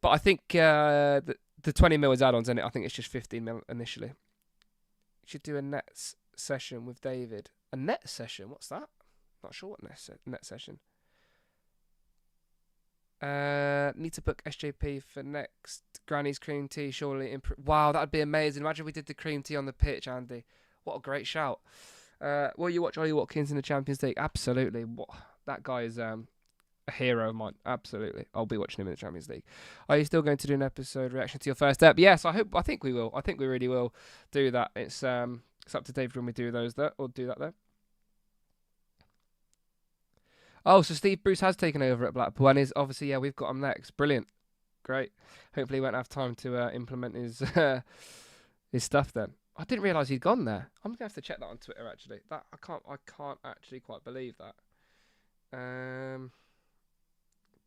But I think the 20 mil is add-ons, and I think it's just 15 mil initially. You should do a net session with David. A net session? What's that? Not sure what net session. Need to book SJP for next Granny's Cream Tea, surely. Wow, that'd be amazing. Imagine we did the Cream Tea on the pitch, Andy. What a great shout. Will you watch Ollie Watkins in the Champions League? Absolutely. That guy is a hero of mine. Absolutely. I'll be watching him in the Champions League. Are you still going to do an episode reaction to your first step? Yes, I think we will. I think we really will do that. It's up to David when we do those there, or do that there. Oh, so Steve Bruce has taken over at Blackpool and is obviously, yeah, we've got him next. Brilliant. Great. Hopefully he won't have time to implement his his stuff then. I didn't realise he'd gone there. I'm gonna have to check that on Twitter. Actually, that I can't actually quite believe that.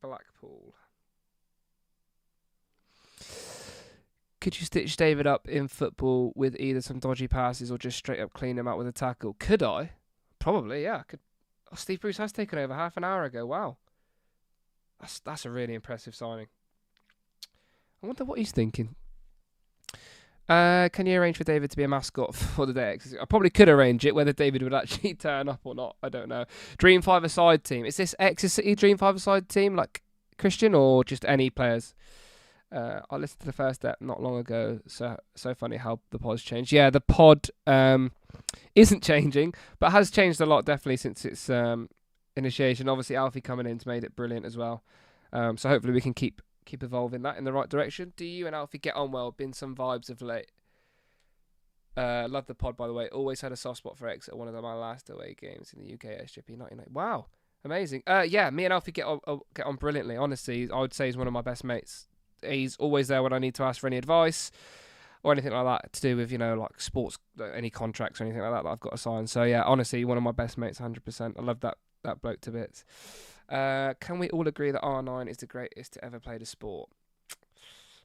Blackpool. Could you stitch David up in football with either some dodgy passes or just straight up clean him out with a tackle? Could I? Probably, yeah. Could. Oh, Steve Bruce has taken over half an hour ago. Wow. That's a really impressive signing. I wonder what he's thinking. Can you arrange for David to be a mascot for the day? I probably could arrange it. Whether David would actually turn up or not, I don't know. Dream 5-a-side team. Is this Exeter City Dream 5-a-side team like Christian or just any players? I listened to the first step not long ago. So funny how the pod's changed. Yeah, the pod isn't changing, but has changed a lot definitely since its initiation. Obviously, Alfie coming in's made it brilliant as well. So hopefully we can keep evolving that in the right direction. Do you and Alfie get on well? Been some vibes of late. Love the pod, by the way. Always had a soft spot for Exeter. One of my last away games in the UK SJP 99. Wow, amazing. Yeah, me and Alfie get on brilliantly. Honestly, I would say he's one of my best mates. He's always there when I need to ask for any advice or anything like that to do with, like sports, any contracts or anything like that I've got to sign. So yeah, honestly, one of my best mates, 100%. I love that bloke to bits. Can we all agree that R9 is the greatest to ever play the sport?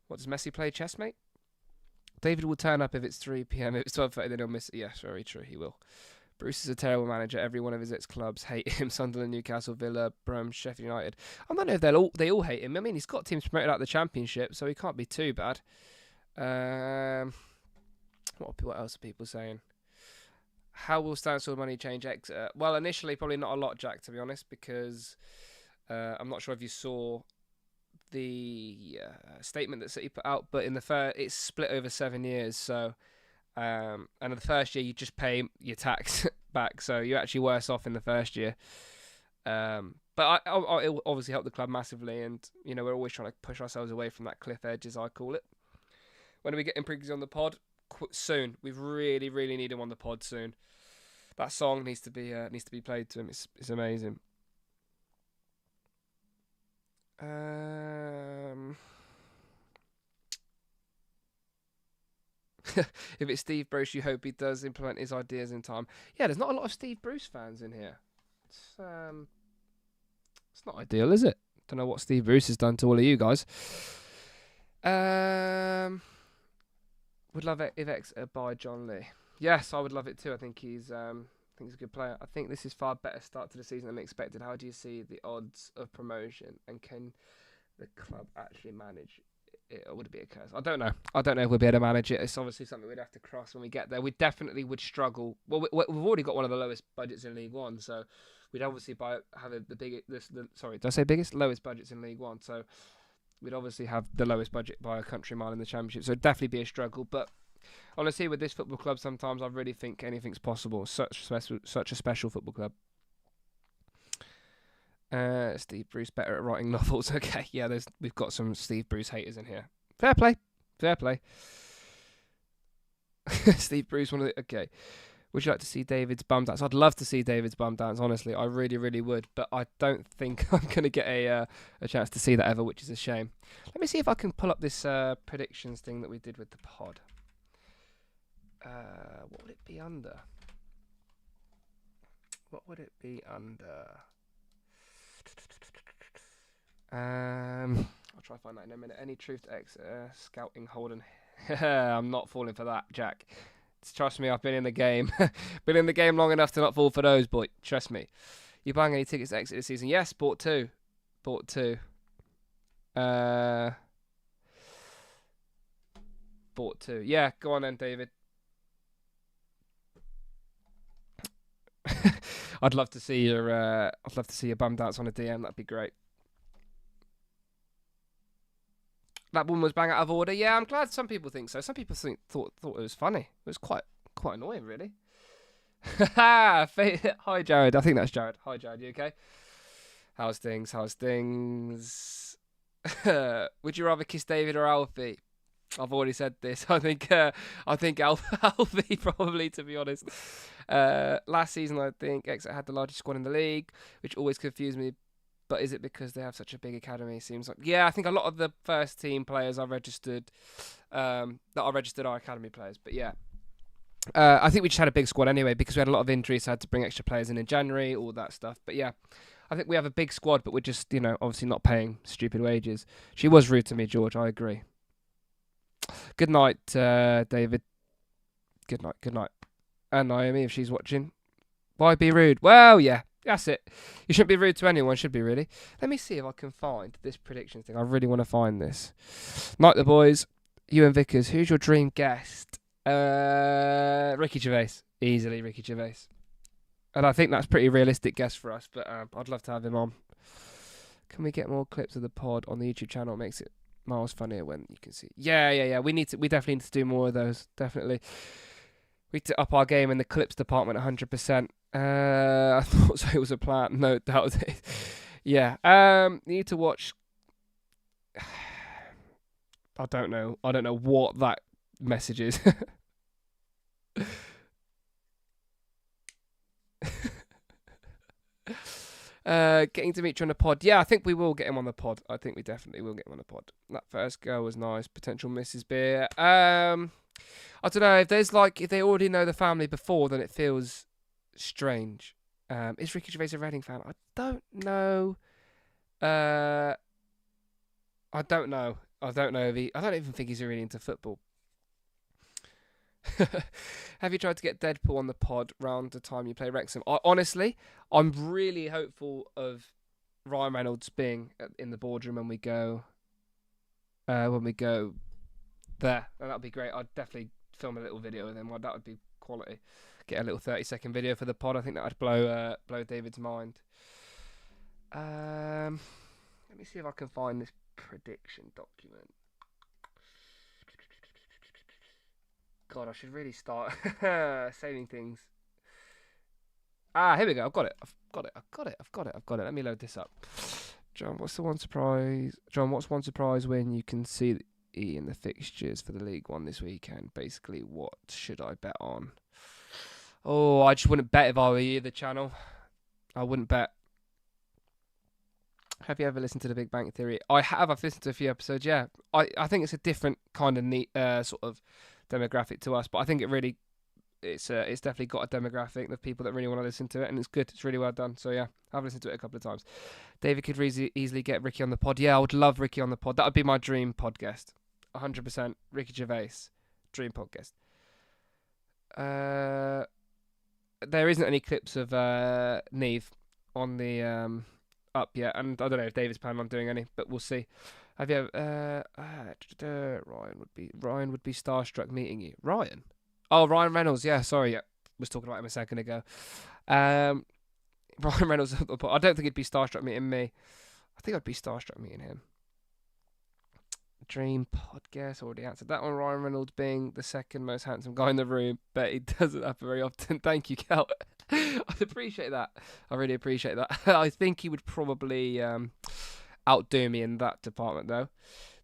What, does Messi play chess, mate? David will turn up if it's 3 p.m. If it's 12:30, then he'll miss it. Yes, very true, he will. Bruce is a terrible manager. Every one of his ex-clubs hate him. Sunderland, Newcastle, Villa, Brum, Sheffield United. I don't know if they all hate him. I mean, he's got teams promoted out of the Championship, so he can't be too bad. What else are people saying? How will standstill money change Exeter? Well, initially, probably not a lot, Jack, to be honest, because I'm not sure if you saw the statement that City put out, but in the it's split over 7 years, so and in the first year you just pay your tax back, so you're actually worse off in the first year. But it will obviously help the club massively, and we're always trying to push ourselves away from that cliff edge, as I call it. When are we getting Priggsy on the pod? Soon. We really, really need him on the pod soon. That song needs to be played to him. It's amazing. If it's Steve Bruce, you hope he does implement his ideas in time. Yeah, there's not a lot of Steve Bruce fans in here. It's not ideal, is it? Don't know what Steve Bruce has done to all of you guys. Would love it if Exeter buy John Lee. Yes, I would love it too. I think he's a good player. I think this is far better start to the season than expected. How do you see the odds of promotion, and can the club actually manage it, or would it be a curse? I don't know if we'll be able to manage it. It's obviously something we'd have to cross when we get there. We definitely would struggle. Well, we've already got one of the lowest budgets in League One, so we'd obviously have the biggest. Sorry, did I say biggest? Lowest budgets in League One, so we'd obviously have the lowest budget by a country mile in the Championship, so it'd definitely be a struggle. But honestly, with this football club, sometimes I really think anything's possible. Such a special football club. Steve Bruce better at writing novels. Okay, yeah, we've got some Steve Bruce haters in here. Fair play. Steve Bruce, okay. Would you like to see David's bum dance? I'd love to see David's bum dance, honestly. I really, really would. But I don't think I'm going to get a chance to see that ever, which is a shame. Let me see if I can pull up this predictions thing that we did with the pod. What would it be under? I'll try to find that in a minute. Any truth to Exeter scouting Holden? I'm not falling for that, Jack. Trust me, I've been in the game. Been in the game long enough to not fall for those, boy. Trust me. You buying any tickets to Exeter this season? Yes, bought two. Bought two. Yeah, go on then, David. I'd love to see your bum dance on a DM. That'd be great. That one was bang out of order. Yeah, I'm glad some people think so. Some people thought it was funny. It was quite annoying, really. Hi, Jared. I think that's Jared. Hi, Jared. You okay? How's things? Would you rather kiss David or Alfie? I've already said this. I think Alfie probably, to be honest. Last season, I think Exeter had the largest squad in the league, which always confused me. But is it because they have such a big academy? Seems like, yeah. I think a lot of the first team players are registered, are academy players. But yeah, I think we just had a big squad anyway because we had a lot of injuries, so had to bring extra players in January, all that stuff. But yeah, I think we have a big squad, but we're just, obviously not paying stupid wages. She was rude to me, George. I agree. Good night, David. Good night. Good night. And Naomi, if she's watching. Why be rude? Well, yeah, that's it. You shouldn't be rude to anyone, should be, really. Let me see if I can find this prediction thing. I really want to find this. Night, the boys. You and Vickers, who's your dream guest? Ricky Gervais. Easily Ricky Gervais. And I think that's pretty realistic guess for us, but I'd love to have him on. Can we get more clips of the pod on the YouTube channel? It makes it miles funnier when you can see. Yeah. We definitely need to do more of those. Definitely. We need to up our game in the clips department 100%. I thought so. It was a plan. No doubt. Yeah. You need to watch. I don't know what that message is. Getting to meet you on the pod. Yeah, I think we will get him on the pod. I think we definitely will get him on the pod. That first girl was nice. Potential Mrs. Beer. I don't know if they already know the family before, then it feels strange. Is Ricky Gervais a Reading fan? I don't know. I don't know. I don't even think he's really into football. Have you tried to get Deadpool on the pod round the time you play Wrexham? Honestly, I'm really hopeful of Ryan Reynolds being in the boardroom when we go there. And that'd be great. I'd definitely film a little video with him. That would be quality. Get a little 30-second video for the pod. I think that would blow David's mind. Let me see if I can find this prediction document. God, I should really start saving things. Here we go. I've got it. Let me load this up. John, what's one surprise win you can see in the fixtures for the League One this weekend? Basically, what should I bet on? Oh, I just wouldn't bet if I were you, the channel. I wouldn't bet. Have you ever listened to The Big Bang Theory? I have. I've listened to a few episodes, yeah. I think it's a different kind of neat sort of demographic to us, but I think it's definitely got a demographic of people that really want to listen to it, and it's good. It's really well done. So yeah, I've listened to it a couple of times. David could easily get Ricky on the pod. Yeah, I would love Ricky on the pod. That would be my dream podcast. 100% Ricky Gervais, dream podcast. There isn't any clips of Neve on the up yet, and I don't know if David's planning on doing any, but we'll see. Have you ever, Ryan would be starstruck meeting you. Ryan? Oh, Ryan Reynolds. Yeah, sorry. Yeah, was talking about him a second ago. Ryan Reynolds. I don't think he'd be starstruck meeting me. I think I'd be starstruck meeting him. Dream podcast. Already answered that one. Ryan Reynolds being the second most handsome guy in the room. Bet he doesn't happen very often. Thank you, Cal. I appreciate that. I really appreciate that. I think he would probably outdo me in that department, though.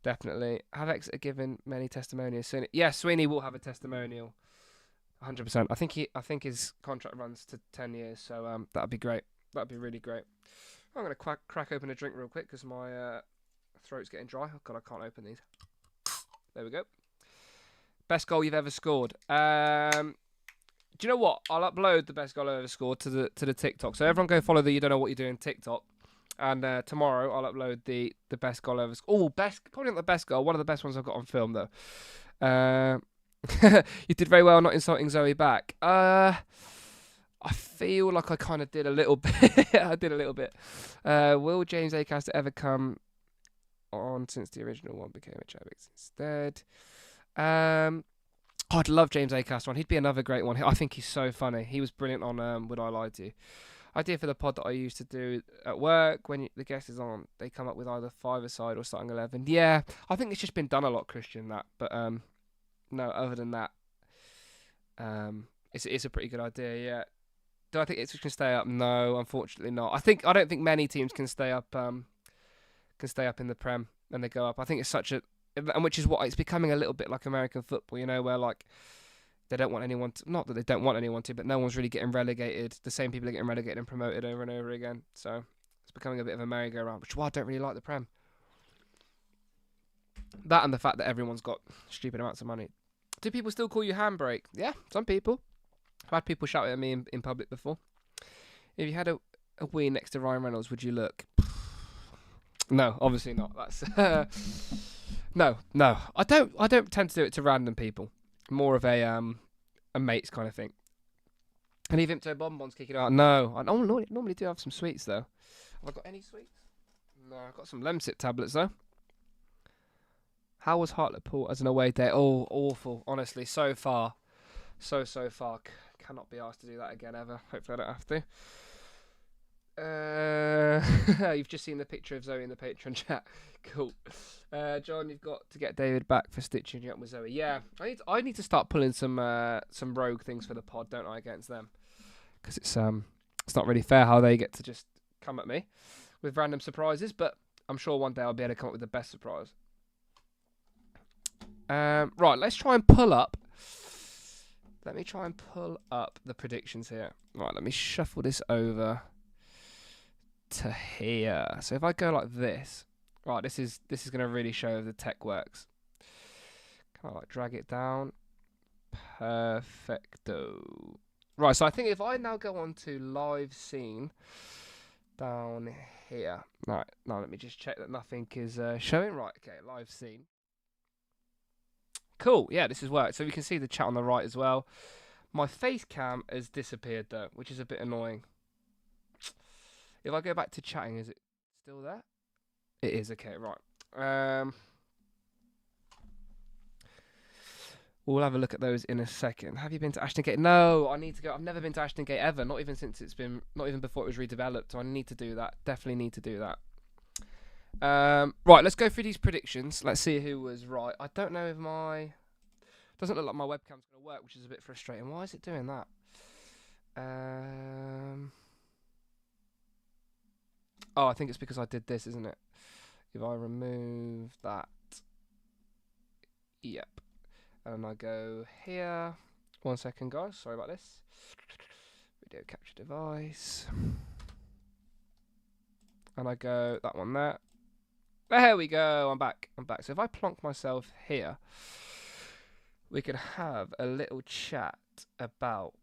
Definitely. Have Exeter given many testimonials? Yeah, Sweeney will have a testimonial. 100%. I think his contract runs to 10 years, so that'd be great. That'd be really great. I'm gonna crack open a drink real quick because my throat's getting dry. Oh God, I can't open these. There we go. Best goal you've ever scored. Do you know what? I'll upload the best goal I've ever scored to the TikTok. So everyone go follow the You Don't Know What You're Doing TikTok. And tomorrow I'll upload the best goal ever. Probably not the best goal. One of the best ones I've got on film though. You did very well not insulting Zoe back. I feel like I kind of did a little bit. I did a little bit. Will James Acaster ever come on since the original one became a Chavix instead? I'd love James Acaster on. He'd be another great one. I think he's so funny. He was brilliant on Would I Lie to You? Idea for the pod that I used to do at work when the guest is on, they come up with either 5-a-side or starting 11. Yeah, I think it's just been done a lot, Christian, that. But no, other than that, it's a pretty good idea, yeah. Do I think it can stay up? No, unfortunately not. I don't think many teams can stay up in the Prem when they go up. I think it's and which is what it's becoming a little bit like American football, where like they don't want anyone to, not that they don't want anyone to, but no one's really getting relegated. The same people are getting relegated and promoted over and over again. So it's becoming a bit of a merry-go-round, which is why I don't really like the Prem. That and the fact that everyone's got stupid amounts of money. Do people still call you Handbrake? Yeah, some people. I've had people shout at me in public before. If you had a wee next to Ryan Reynolds, would you look? No, obviously not. That's no. I don't tend to do it to random people. More of a mates kind of thing. And even to bonbons kicking out. No, I normally do have some sweets though. Have I got any sweets? No, I've got some Lemsip tablets though. How was Hartlepool as an away day? Oh, awful. Honestly, so far. So far. Cannot be asked to do that again ever. Hopefully I don't have to. You've just seen the picture of Zoe in the Patreon chat. Cool. John, you've got to get David back for stitching you up with Zoe. Yeah, I need to start pulling some rogue things for the pod, don't I, against them? Because it's not really fair how they get to just come at me with random surprises. But I'm sure one day I'll be able to come up with the best surprise. Right, let's try and pull up. Let me try and pull up the predictions here. Right, let me shuffle this over to here. So if I go like this, right, this is going to really show if the tech works. Can I like drag it down? Perfecto. Right, so I think if I now go on to live scene down here. Right, now let me just check that nothing is showing. Right, okay, live scene. Cool, yeah, this has worked. So we can see the chat on the right as well. My face cam has disappeared though, which is a bit annoying. If I go back to chatting, is it still there? It is, okay, right. We'll have a look at those in a second. Have you been to Ashton Gate? No, I need to go. I've never been to Ashton Gate ever, not even before it was redeveloped, so I need to do that. Definitely need to do that. Right, let's go through these predictions. Let's see who was right. I don't know if doesn't look like my webcam's going to work, which is a bit frustrating. Why is it doing that? Oh, I think it's because I did this, isn't it? If I remove that. Yep. And I go here. 1 second, guys. Sorry about this. Video capture device. And I go that one there. There we go. I'm back. So if I plonk myself here, we can have a little chat about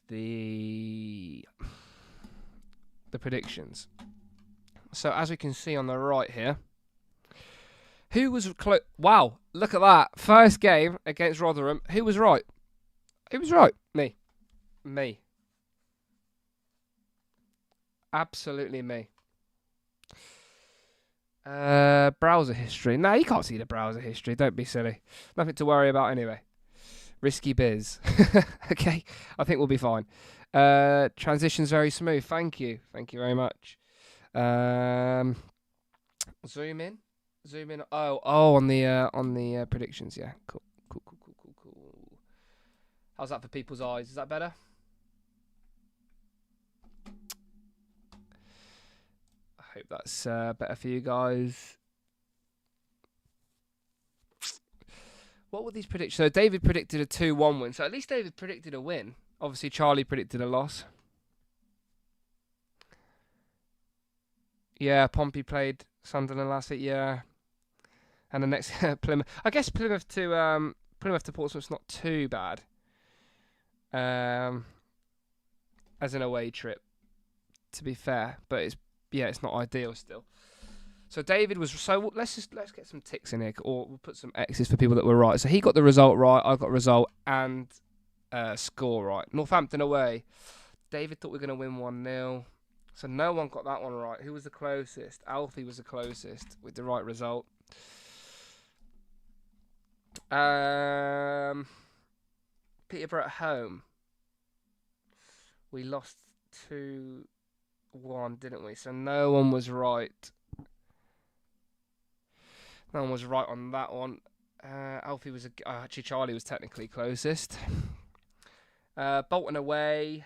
the predictions. So as we can see on the right here, who was close? Wow, look at that. First game against Rotherham. Who was right? Who was right? Me. Absolutely me. Browser history. No, you can't see the browser history. Don't be silly. Nothing to worry about anyway. Risky biz. Okay, I think we'll be fine. Transition's very smooth. Thank you very much. Zoom in. Oh, on the predictions. Yeah, cool. How's that for people's eyes? Is that better? I hope that's better for you guys. What were these predictions? So David predicted a 2-1 win. So at least David predicted a win. Obviously, Charlie predicted a loss. Yeah, Pompey played Sunderland last week. Yeah, and the next Plymouth. I guess Plymouth to Portsmouth's not too bad. As an away trip, to be fair, but it's not ideal still. So David was let's get some ticks in here, or we'll put some X's for people that were right. So he got the result right, I got result and score right. Northampton away. David thought we were going to win 1-0. So no one got that one right. Who was the closest? Alfie was the closest with the right result. Peterborough at home. We lost 2-1, didn't we? So no one was right. No one was right on that one. Alfie was actually Charlie was technically closest. Bolton away.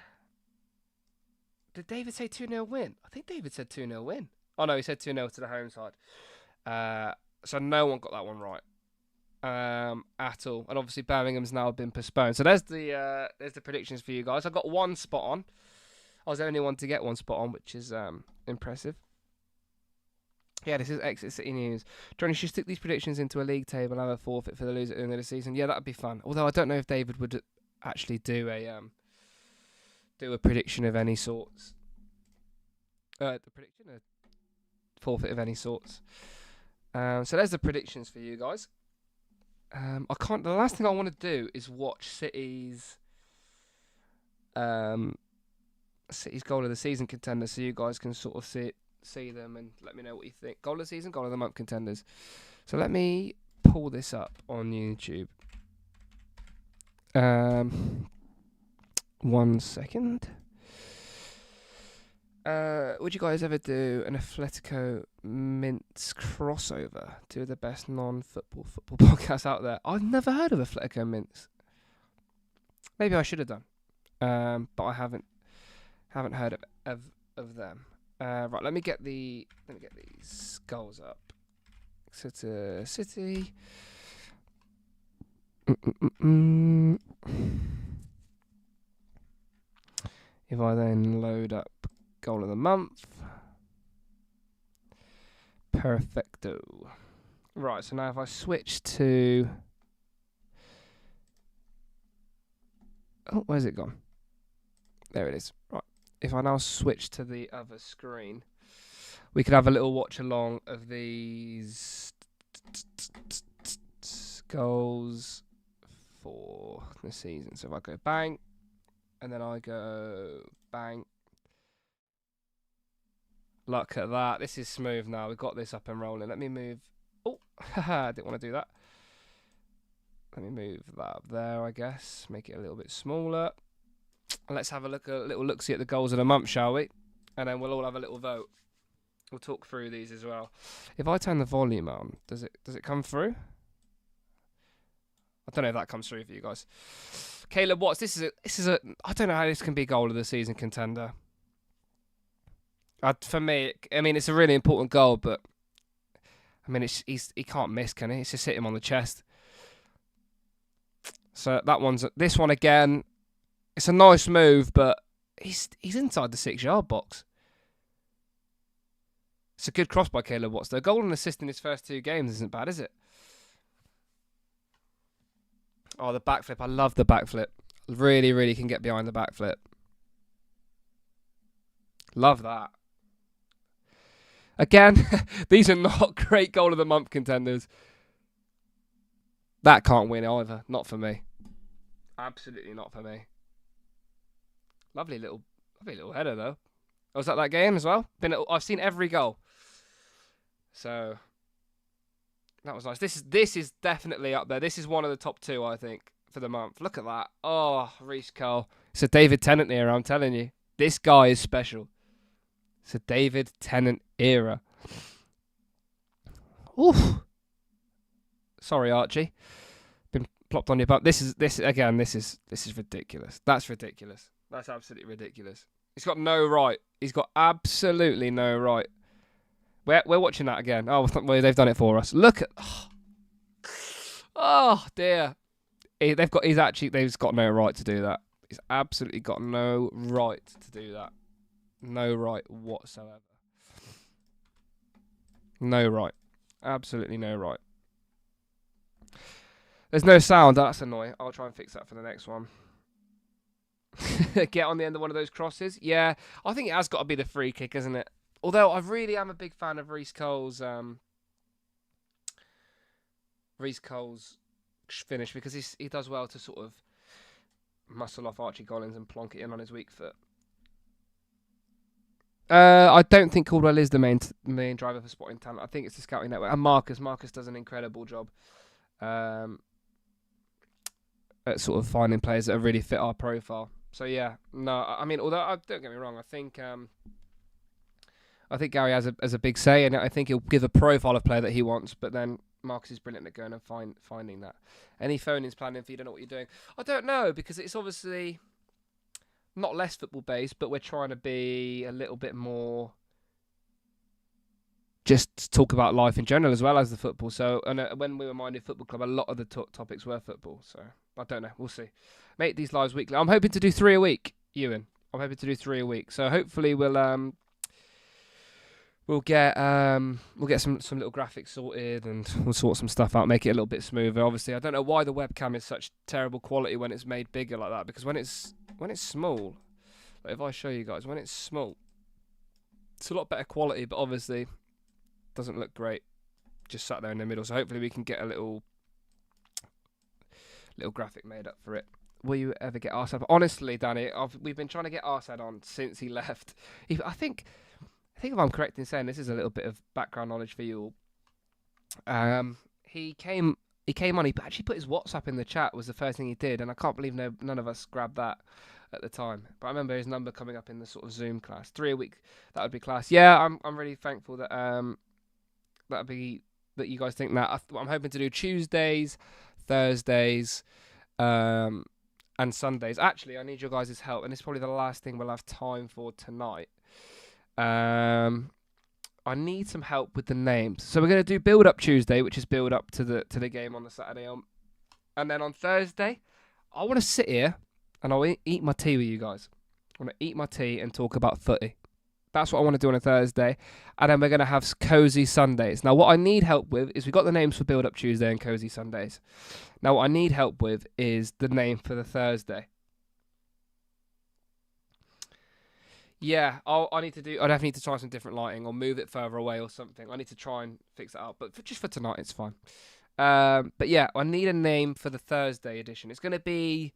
Did David say 2-0 win? I think David said 2-0 win. Oh no, he said 2-0 to the home side. So no one got that one right. At all. And obviously Birmingham's now been postponed. So there's the predictions for you guys. I got one spot on. I was the only one to get one spot on, which is impressive. Yeah, this is Exit City News. Johnny should stick these predictions into a league table and have a forfeit for the loser at the end of the season. Yeah, that'd be fun. Although I don't know if David would actually do a prediction of any sorts. The prediction, a forfeit of any sorts. So there's the predictions for you guys. I can't. The last thing I want to do is watch City's goal of the season contenders, so you guys can sort of see them and let me know what you think. Goal of the season, goal of the month contenders. So let me pull this up on YouTube. 1 second. Would you guys ever do an Atletico Mints crossover? Two of the best non-football podcasts out there. I've never heard of Atletico Mints. Maybe I should have done, but I haven't heard of them. Right, let me get these goals up. City. If I then load up goal of the month. Perfecto. Right, so now if I switch to... Oh, where's it gone? There it is. Right. If I now switch to the other screen, we could have a little watch along of these goals for the season. So if I go bang, and then I go bang. Look at that. This is smooth now. We've got this up and rolling. Let me move. Oh, haha, I didn't want to do that. Let me move that up there, I guess. Make it a little bit smaller. Let's have a little look-see at the goals of the month, shall we? And then we'll all have a little vote. We'll talk through these as well. If I turn the volume on, does it come through? I don't know if that comes through for you guys. Caleb Watts, this is a I don't know how this can be goal of the season contender. For me, I mean, it's a really important goal, but I mean, he can't miss, can he? It's just hit him on the chest. So this one again. It's a nice move, but he's inside the 6-yard box. It's a good cross by Caleb Watts, though. Goal and assist in his first 2 games isn't bad, is it? Oh, the backflip. I love the backflip. Really, really can get behind the backflip. Love that. Again, these are not great goal of the month contenders. That can't win either. Not for me. Absolutely not for me. Lovely little header though. Oh, was that game as well? I've seen every goal. So that was nice. This is definitely up there. This is one of the top 2, I think, for the month. Look at that. Oh, Reece Cole. It's a David Tennant era, I'm telling you. This guy is special. It's a David Tennant era. Oof. Sorry, Archie. Been plopped on your butt. This is ridiculous. That's ridiculous. That's absolutely ridiculous. He's got no right. He's got absolutely no right. We're watching that again. Oh, well, they've done it for us. Look at. Oh dear. They've got no right to do that. He's absolutely got no right to do that. No right whatsoever. No right. Absolutely no right. There's no sound. That's annoying. I'll try and fix that for the next one. Get on the end of one of those crosses. Yeah, I think it has got to be the free kick, isn't it? Although I really am a big fan of Reece Cole's finish, because he does well to sort of muscle off Archie Collins and plonk it in on his weak foot. I don't think Caldwell is the main driver for spotting talent. I think it's the scouting network. And Marcus does an incredible job at sort of finding players that really fit our profile. So yeah, no, I mean, although don't get me wrong, I think Gary has a big say, and I think he'll give a profile of player that he wants. But then Marcus is brilliant at going and finding that. Any phone-ins planned if you don't know what you're doing? I don't know, because it's obviously not less football based, but we're trying to be a little bit more just talk about life in general as well as the football. So, and when we were Minded Football Club, a lot of the topics were football. So I don't know. We'll see. Make these lives weekly. I'm hoping to do 3 a week, Ewan. I'm hoping to do 3 a week. So hopefully we'll We'll get some little graphics sorted, and we'll sort some stuff out, make it a little bit smoother. Obviously, I don't know why the webcam is such terrible quality when it's made bigger like that, because when it's small, like if I show you guys, when it's small, it's a lot better quality, but obviously doesn't look great just sat there in the middle. So hopefully we can get a little graphic made up for it. Will you ever get Arsad? Honestly, Danny, we've been trying to get Arsad on since he left. I think if I'm correct in saying, this is a little bit of background knowledge for you all. He came on. He actually put his WhatsApp in the chat. Was the first thing he did, and I can't believe none of us grabbed that at the time. But I remember his number coming up in the sort of Zoom class, 3 a week. That would be class. Yeah, I'm really thankful that that you guys think that. I'm hoping to do Tuesdays, Thursdays, and Sundays. Actually, I need your guys' help, and it's probably the last thing we'll have time for tonight. I need some help with the names. So we're going to do Build Up Tuesday, which is build up to the game on the Saturday. And then on Thursday, I want to sit here and I'll eat my tea with you guys. I want to eat my tea and talk about footy. That's what I want to do on a Thursday. And then we're going to have Cozy Sundays. Now, what I need help with is we've got the names for Build Up Tuesday and Cozy Sundays. Now, what I need help with is the name for the Thursday. Yeah, I definitely need to try some different lighting or move it further away or something. I need to try and fix it out. But just for tonight, it's fine. But yeah, I need a name for the Thursday edition. It's going to be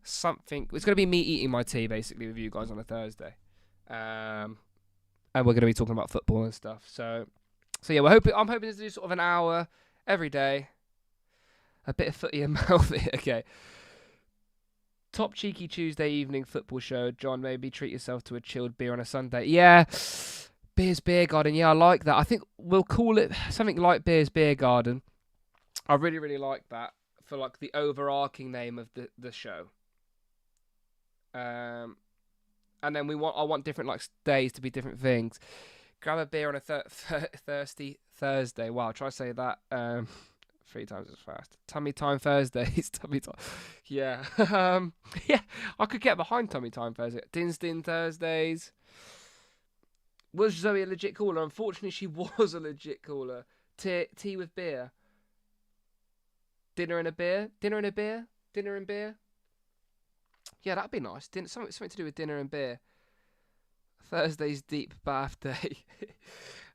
something. It's going to be me eating my tea, basically, with you guys on a Thursday. And we're going to be talking about football and stuff. So yeah, I'm hoping to do sort of an hour every day. A bit of footy and mouthy. Okay. Top cheeky Tuesday evening football show. John, maybe treat yourself to a chilled beer on a Sunday. Yeah, Beer's Beer Garden. Yeah, I like that. I think we'll call it something like Beer's Beer Garden. I really, really like that for like the overarching name of the show. And then I want different like days to be different things. Grab a beer on a thirsty Thursday. Wow, try to say that 3 times as fast. Tummy Time Thursdays. Tummy Time. Yeah. Yeah, I could get behind Tummy Time Thursday. Dinsdin Thursdays. Was Zoe a legit caller? Unfortunately, she was a legit caller. Tea with beer. Dinner and a beer. Dinner and a beer. Dinner and beer. Yeah, that'd be nice. Something to do with dinner and beer. Thursday's deep bath day.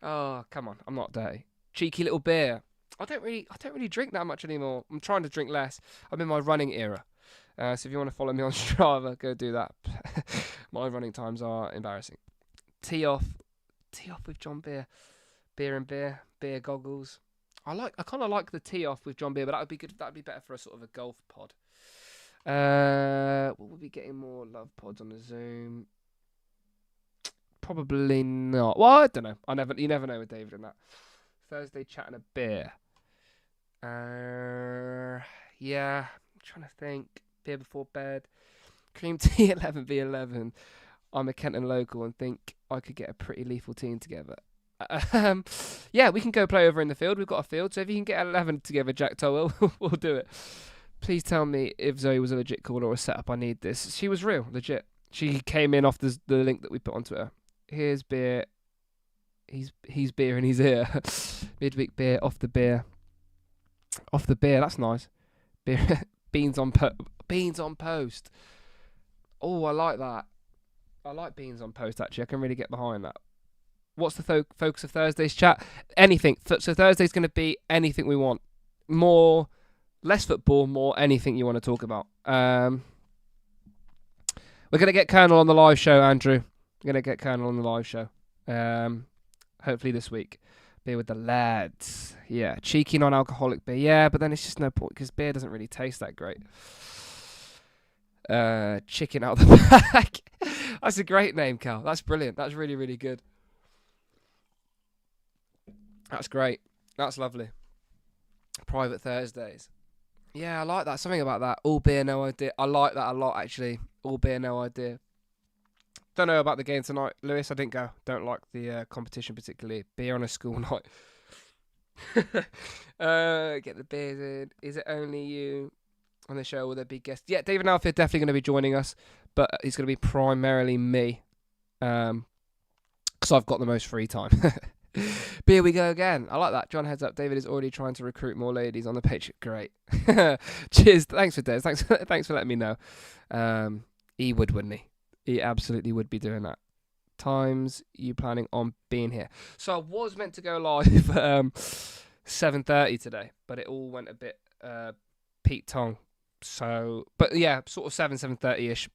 Oh, come on. I'm not dirty. Cheeky little beer. I don't really drink that much anymore. I'm trying to drink less. I'm in my running era. So if you want to follow me on Strava, go do that. My running times are embarrassing. Tee off with Jon Beer. Beer and beer. Beer goggles. I kind of like the tee off with Jon Beer, but that would be good. That'd be better for a sort of a golf pod. Will we be getting more love pods on the Zoom? Probably not. Well, I don't know. You never know with David and that. Thursday chat and a beer. Yeah, I'm trying to think. Beer before bed. Cream tea 11v11. I'm a Kenton local and think I could get a pretty lethal team together. Yeah, we can go play over in the field. We've got a field, so if you can get 11 together, Jack Towell, we'll do it. Please tell me if Zoe was a legit caller or a setup. I need this. She was real, legit. She came in off the link that we put on Twitter. Here's beer. He's beer and he's here. Midweek beer, off the beer. Off the beer, that's nice. Beer, beans on post. Oh, I like that. I like beans on post, actually. I can really get behind that. What's the focus of Thursday's chat? Anything. So Thursday's going to be anything we want. Less football, more anything you want to talk about. We're going to get Colonel on the live show, Andrew. We're going to get Colonel on the live show. Hopefully this week. Beer with the lads. Yeah, cheeky non-alcoholic beer. Yeah, but then it's just no point because beer doesn't really taste that great. Chicken out the back. That's a great name, Cal. That's brilliant. That's really, really good. That's great. That's lovely. Private Thursdays. Yeah, I like that. Something about that. All beer, no idea. I like that a lot, actually. All beer, no idea. Don't know about the game tonight, Lewis. I didn't go. Don't like the competition particularly. Beer on a school night. Get the beers in. Is it only you on the show? Will there be guests? Yeah, David and Alfie are definitely going to be joining us, but it's going to be primarily me. because I've got the most free time. But here we go again. I like that. John, heads up. David is already trying to recruit more ladies on the page. Great. Cheers. Thanks for Des. Thanks for letting me know. He would, wouldn't he? He absolutely would be doing that. Times you planning on being here? So I was meant to go live at 7:30 today, but it all went a bit Pete Tong. So, but yeah, sort of 7:30ish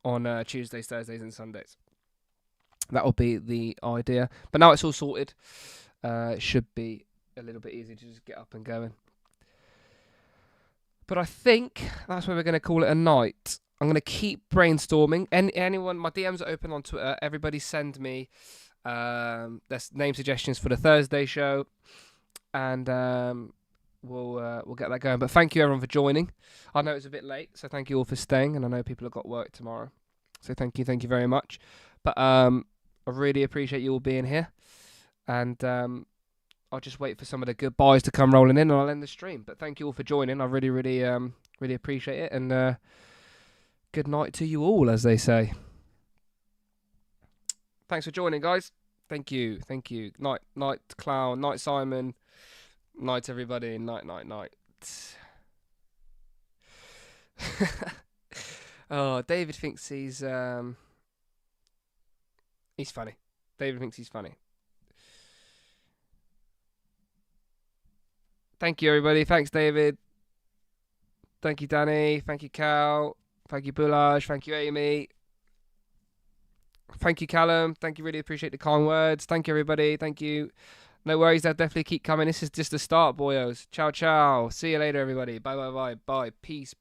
on Tuesdays, Thursdays, and Sundays. That will be the idea. But now it's all sorted. It should be a little bit easier to just get up and going. But I think that's where we're going to call it a night. I'm going to keep brainstorming. Anyone, my DMs are open on Twitter. Everybody send me there's name suggestions for the Thursday show. And we'll get that going. But thank you, everyone, for joining. I know it's a bit late, so thank you all for staying. And I know people have got work tomorrow. So thank you very much. But I really appreciate you all being here. And I'll just wait for some of the goodbyes to come rolling in, and I'll end the stream. But thank you all for joining. I really appreciate it. And good night to you all, as they say. Thanks for joining, guys. Thank you. Night, Clown. Night, Simon. Night, everybody. Night. Oh, David thinks he's funny. David thinks he's funny. Thank you, everybody. Thanks, David. Thank you, Danny. Thank you, Cal. Thank you, Boulage. Thank you, Amy. Thank you, Callum. Thank you. Really appreciate the kind words. Thank you, everybody. Thank you. No worries. They'll definitely keep coming. This is just the start, boyos. Ciao, ciao. See you later, everybody. Bye. Peace.